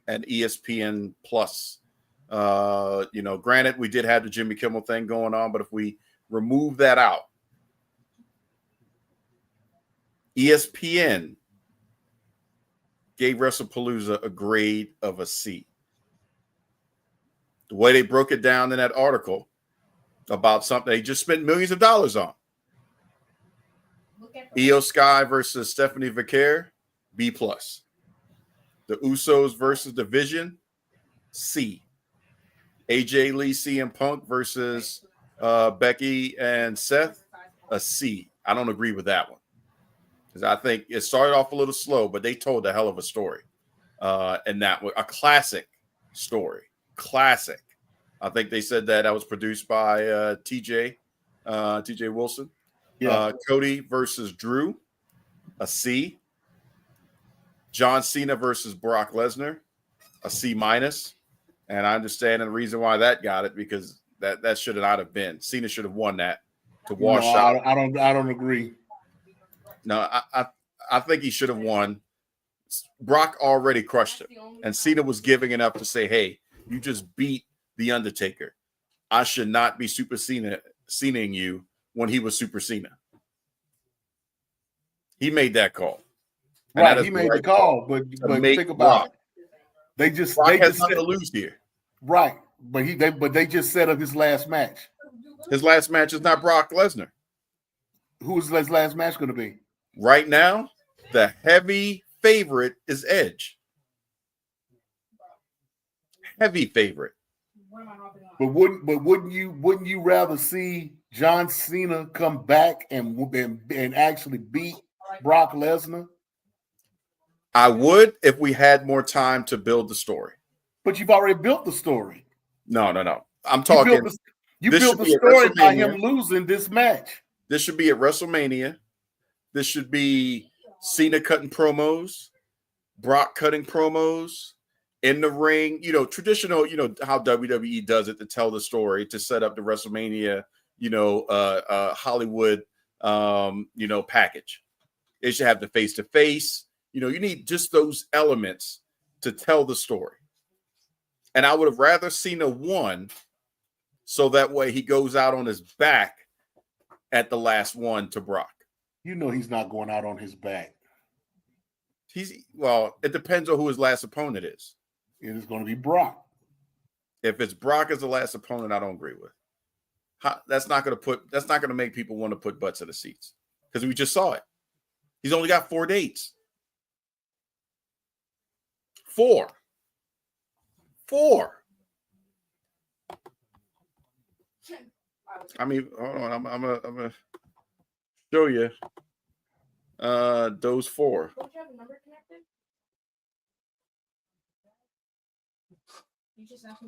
and ESPN Plus. Granted, we did have the Jimmy Kimmel thing going on, but if we remove that out, ESPN gave WrestlePalooza a grade of a C. The way they broke it down in that article about something they just spent millions of dollars on. Io Sky versus Stephanie Vaquer, B+. The The Usos versus the Vision, C. AJ Lee, CM Punk versus Becky and Seth, a C. I don't agree with that one because I think it started off a little slow, but they told a hell of a story, and that was a classic story. Classic. I think they said that was produced by TJ Wilson. Yeah. Cody versus Drew, a C. John Cena versus Brock Lesnar, a C minus. And I understand the reason why that got it because that should not have been. Cena should have won that to wash out. I don't agree. No, I think he should have won. Brock already crushed him, and Cena was giving it up to say, "Hey, you just beat the Undertaker. I should not be Super Cenaing you when he was Super Cena." He made that call. Right, he made the call, but think about it. They just has nothing to lose here. Right, but they just set up his last match. His last match is not Brock Lesnar. Who's his last match going to be? Right now, the heavy favorite is Edge. Heavy favorite. But wouldn't you rather see John Cena come back and actually beat Brock Lesnar? I would if we had more time to build the story. But you've already built the story. No. I'm talking. You built the story by him losing this match. This should be at WrestleMania. This should be Cena cutting promos, Brock cutting promos in the ring. Traditional. How WWE does it to tell the story to set up the WrestleMania. Hollywood. Package. They should have the face to face. You need just those elements to tell the story. And I would have rather Cena won so that way he goes out on his back at the last one to Brock. He's not going out on his back. It depends on who his last opponent is. It is going to be Brock. If it's Brock as the last opponent, I don't agree with. That's not going to make people want to put butts in the seats because we just saw it. He's only got 4 dates. 4. I mean, hold on. I'm gonna show you those 4. Don't you have a number connected?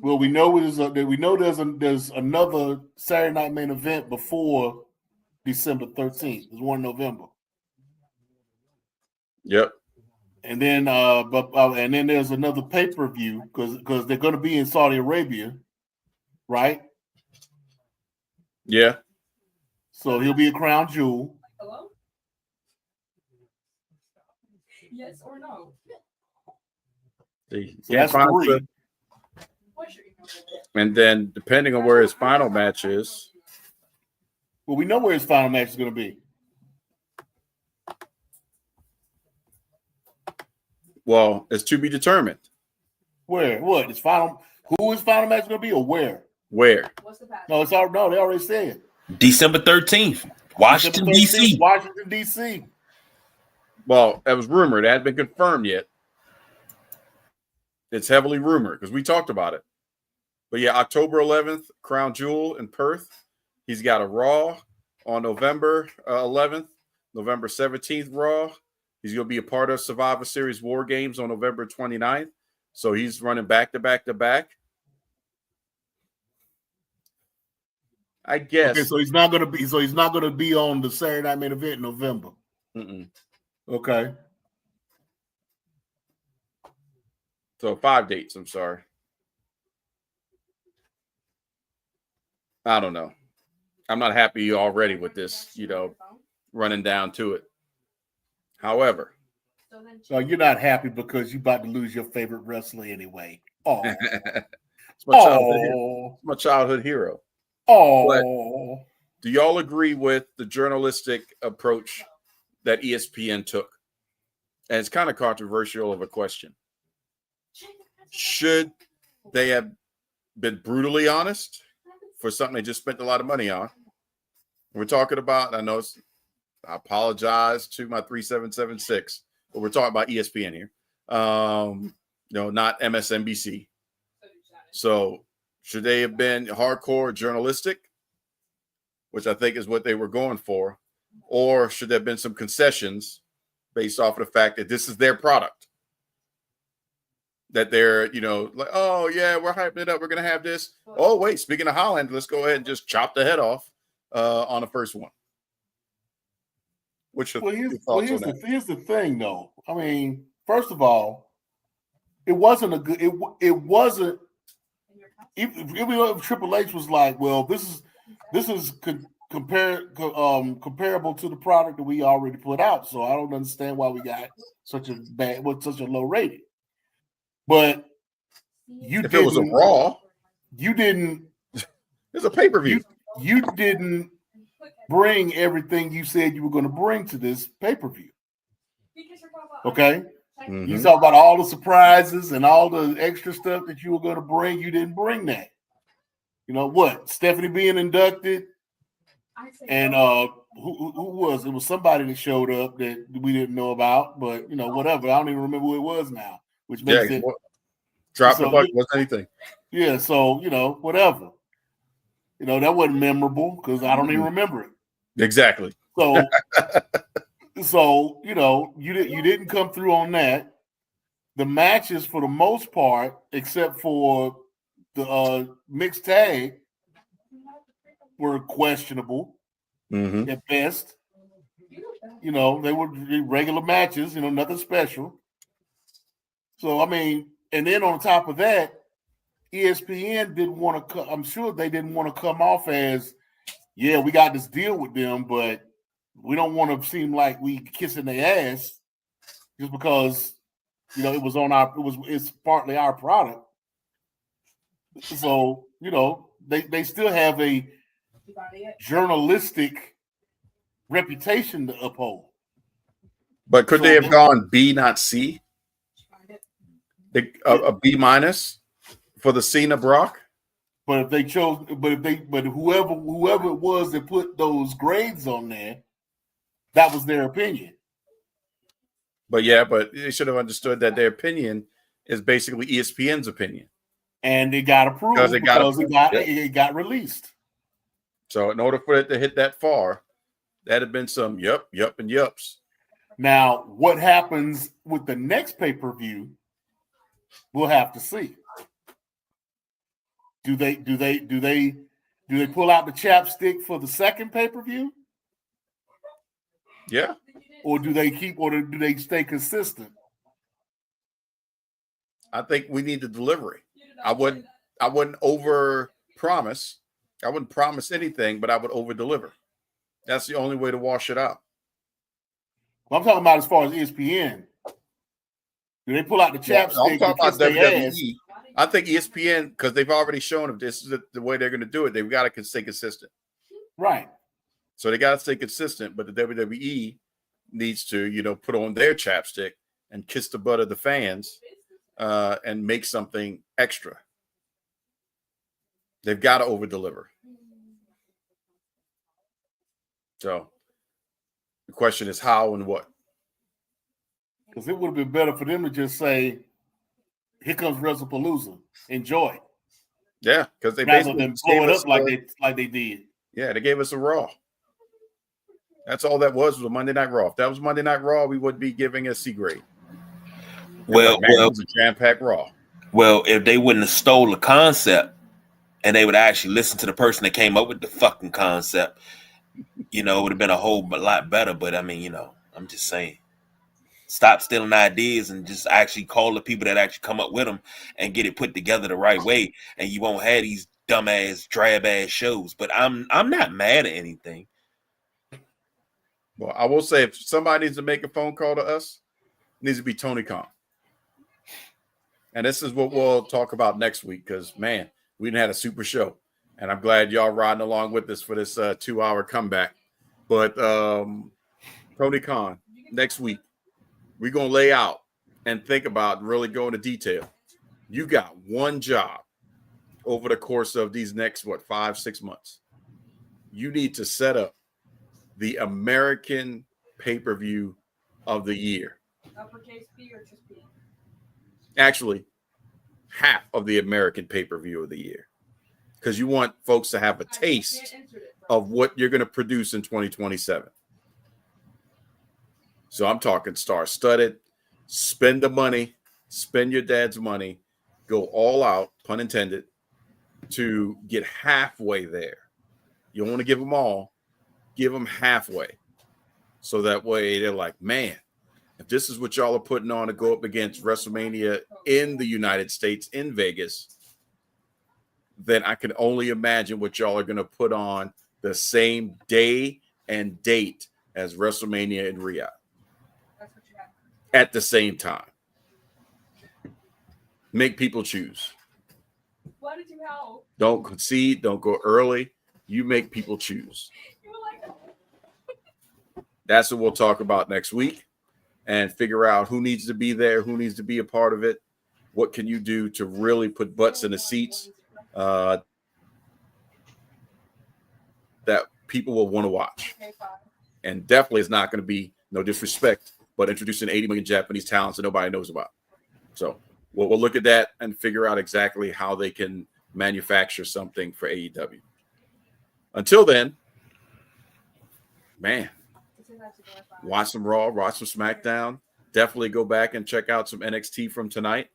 Well, we know there's another Saturday Night Main Event before December 13th. There's one in November. Yep. And then, and then there's another pay-per-view because they're going to be in Saudi Arabia, right? Yeah. So he'll be a crown jewel. Hello? Yes or no? See, so that's 3. And then, depending on where his final match is. Well, we know where his final match is going to be. Well, it's to be determined. Where? What? His final? Who his final match going to be, or where? Where? What's the path? No, it's all. No, they already said December 13th, Washington, D.C. Washington, D.C. Well, that was rumored. It hadn't been confirmed yet. It's heavily rumored because we talked about it. But yeah, October 11th, Crown Jewel in Perth. He's got a Raw on November 11th, November 17th Raw. He's going to be a part of Survivor Series War Games on November 29th. So he's running back to back to back. I guess. Okay, so he's not going to be on the Saturday Night Main Event in November. Mm-mm. Okay. So 5 dates. I'm sorry. I don't know. I'm not happy already with this, running down to it. However, so you're not happy because you're about to lose your favorite wrestler anyway. Oh, it's my childhood hero. Oh, but do y'all agree with the journalistic approach that ESPN took? And it's kind of controversial of a question. Should they have been brutally honest for something they just spent a lot of money on? We're talking about, I apologize to my 3776, but we're talking about ESPN here. Not MSNBC. So should they have been hardcore journalistic, which I think is what they were going for, or should there have been some concessions based off of the fact that this is their product? That they're, like, oh yeah, we're hyping it up. We're gonna have this. Oh wait, speaking of Holland, let's go ahead and just chop the head off on the first one. Which here's the thing, though. I mean, first of all, it wasn't a good. It wasn't. If Triple H was like, well, this is comparable to the product that we already put out, so I don't understand why we got such a low rating. But if it was a Raw, you didn't. It's a pay-per-view. You didn't bring everything you said you were going to bring to this pay-per-view. Okay? Mm-hmm. You talk about all the surprises and all the extra stuff that you were going to bring. You didn't bring that. You know what? Stephanie being inducted, and who was it? Was somebody that showed up that we didn't know about, but whatever. I don't even remember who it was now, which makes it drop the bucket. What's anything? Yeah, so whatever. That wasn't memorable because I don't even remember it. Exactly. So you didn't come through on that. The matches, for the most part, except for the mixed tag, were questionable at best. They were regular matches. Nothing special. So I mean, and then on top of that, ESPN didn't want to. I'm sure they didn't want to come off as, yeah, we got this deal with them, but we don't want to seem like we kissing their ass just because it was on it's partly our product. So they still have a journalistic reputation to uphold. But could they have gone B, not C? A B minus for the Cena Brock? But if they chose, but whoever it was that put those grades on there, that was their opinion. But they should have understood that their opinion is basically ESPN's opinion, and it got approved because it got released. So in order for it to hit that far, that'd have been some yup, and yups. Now, what happens with the next pay-per-view, we'll have to see. Do they pull out the chapstick for the second pay-per-view? Yeah. Or do they stay consistent? I think we need the delivery. I wouldn't over promise. I wouldn't promise anything, but I would over deliver. That's the only way to wash it out. Well, I'm talking about as far as ESPN. Do they pull out the chapstick? I'm talking about WWE. I think ESPN, because they've already shown them this is the way they're going to do it. They've got to stay consistent. Right. So they got to stay consistent, but the WWE needs to, put on their chapstick and kiss the butt of the fans and make something extra. They've got to over-deliver. So the question is how and what. Because it would have been better for them to just say, here comes WrestlePalooza. Enjoy. Yeah, because they rather than blow it up like they did. Yeah, they gave us a Raw. That's all that was a Monday Night Raw. If that was Monday Night Raw, we would be giving a C grade. Well, it was a jam-packed Raw. Well, if they wouldn't have stole the concept and they would actually listen to the person that came up with the fucking concept, it would have been a whole lot better. But I mean, I'm just saying. Stop stealing ideas and just actually call the people that actually come up with them and get it put together the right way. And you won't have these dumbass, drab ass shows. But I'm not mad at anything. Well, I will say if somebody needs to make a phone call to us, it needs to be Tony Khan. And this is what we'll talk about next week because, man, we done had a super show. And I'm glad y'all riding along with us for this 2-hour comeback. But Tony Khan, next week, we're going to lay out and think about and really go into detail. You got one job over the course of these next, 5-6 months. You need to set up the American pay-per-view of the year. Uppercase P or just P? Actually, half of the American pay-per-view of the year, because you want folks to have a taste of what you're going to produce in 2027. So I'm talking star-studded, spend the money, spend your dad's money, go all out, pun intended, to get halfway there. You don't want to give them all, give them halfway. So that way they're like, man, if this is what y'all are putting on to go up against WrestleMania in the United States, in Vegas, then I can only imagine what y'all are going to put on the same day and date as WrestleMania in Riyadh at the same time. Make people choose. Why did you help? Don't concede. Don't go early. You make people choose. You were like, That's what we'll talk about next week and figure out who needs to be there, who needs to be a part of it. What can you do to really put butts in the seats that people will want to watch? okay, fine. And definitely it's not going to be, no disrespect, but introducing 80 million Japanese talents that nobody knows about. So we'll look at that and figure out exactly how they can manufacture something for AEW. Until then, man, watch some Raw, watch some SmackDown. Definitely go back and check out some NXT from tonight.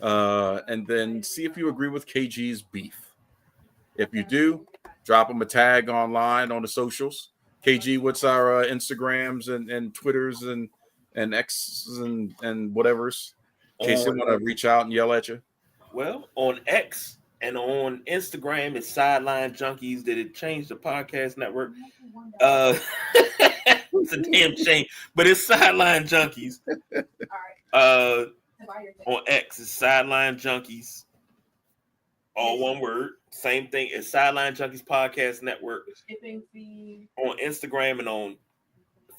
And then see if you agree with KG's beef. If you do, drop them a tag online on the socials. KG, what's our Instagrams and Twitters and X's and whatever's? In case they want to reach out and yell at you. Well, on X and on Instagram, it's Sideline Junkies. Did it change the podcast network? It's a damn shame, but it's Sideline Junkies. On X, it's Sideline Junkies. All one word. Same thing. It's Sideline Junkies Podcast Network. On Instagram and on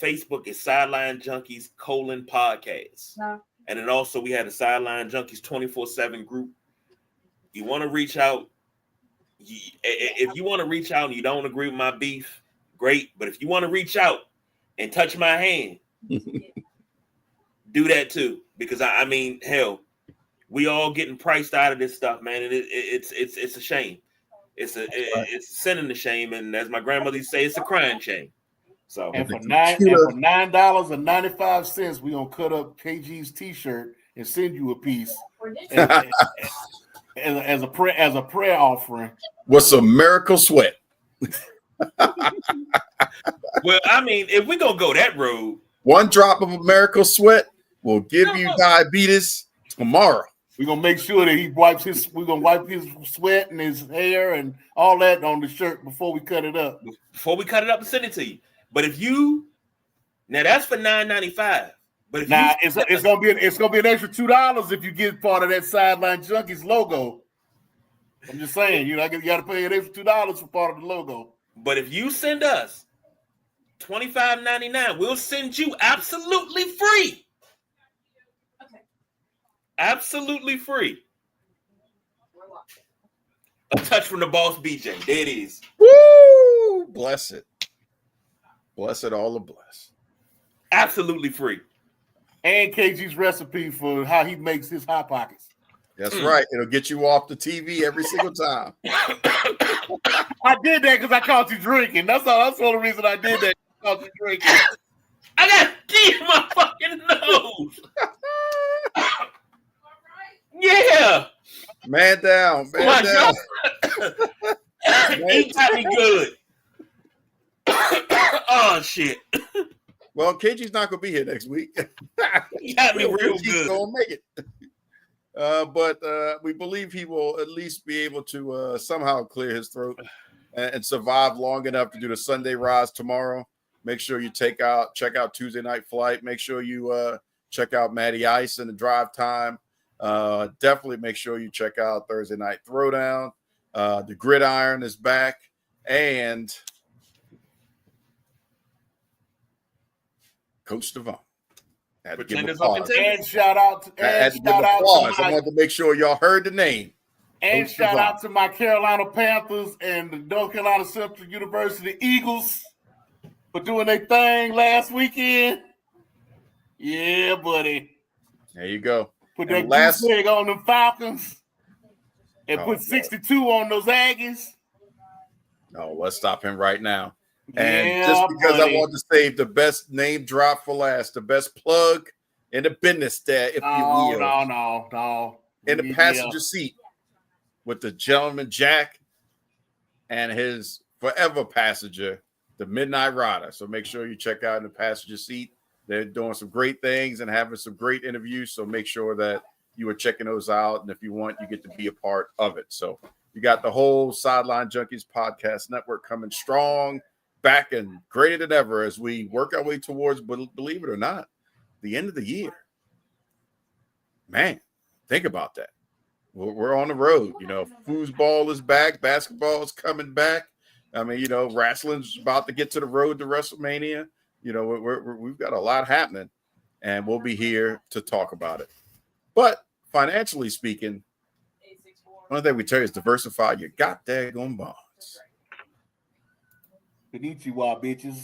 Facebook, it's Sideline Junkies :podcast. No. And then also we had a Sideline Junkies 24/7 group. You want to reach out. If you want to reach out and you don't agree with my beef, great. But if you want to reach out and touch my hand, do that too. Because I mean, hell, we all getting priced out of this stuff, man. And it's a shame. It's a sin in the shame. And as my grandmother used to say, it's a crying shame. So and for $9.95, we're gonna cut up KG's t-shirt and send you a piece as a prayer offering. With some miracle sweat. Well, I mean, if we're gonna go that road, one drop of a miracle sweat will give you diabetes tomorrow. We're gonna make sure that we're gonna wipe his sweat and his hair and all that on the shirt before we cut it up. And send it to you. But if you now that's for $9.95. But if it's gonna be an extra $2 if you get part of that Sideline Junkies logo. I'm just saying, you got to pay an extra $2 for part of the logo. But if you send us $25.99, we'll send you absolutely free. Okay. Absolutely free. A touch from the boss, BJ. There it is. Woo! Bless it. Bless it, all the bless. Absolutely free. And KG's recipe for how he makes his Hot Pockets. That's right. It'll get you off the TV every single time. I did that because I caught you drinking. That's the only reason I did that. I caught you drinking. I got tea in my fucking nose. Yeah. Man down. Man down. He got me good. Oh, shit. Well, KG's not going to be here next week. He got me real He's good. going to make it. But we believe he will at least be able to somehow clear his throat and survive long enough to do the Sunday Rise tomorrow. Make sure you check out Tuesday Night Flight. Make sure you check out Matty Ice and the Drive Time. Definitely make sure you check out Thursday Night Throwdown. The Gridiron is back. And Coach Devon. And shout out to I wanted to make sure y'all heard the name. And Coach shout Devon. out to my Carolina Panthers and the North Carolina Central University Eagles for doing their thing last weekend. Yeah, buddy. There you go. Put And that last- goose egg on them Falcons and Oh, put boy. 62 on those Aggies. No, let's stop him right now. And Yeah, just because buddy. I want to save the best name drop for last, the best plug in the business there, if you will, No. in the Yeah. passenger seat with the gentleman Jack and his forever passenger, the Midnight Rider. So make sure you check out in the passenger seat. They're doing some great things and having some great interviews. So make sure that you are checking those out. And if you want, you get to be a part of it. So you got the whole Sideline Junkies podcast network coming strong, back and greater than ever as we work our way towards, believe it or not, the end of the year. Man, think about that. We're on the road. You know, foosball is back. Basketball is coming back. I mean, you know, wrestling's about to get to the road to WrestleMania. You know, we've got a lot happening, and we'll be here to talk about it. But financially speaking, one thing we tell you is diversify your goddamn bonds. Konnichiwa, bitches.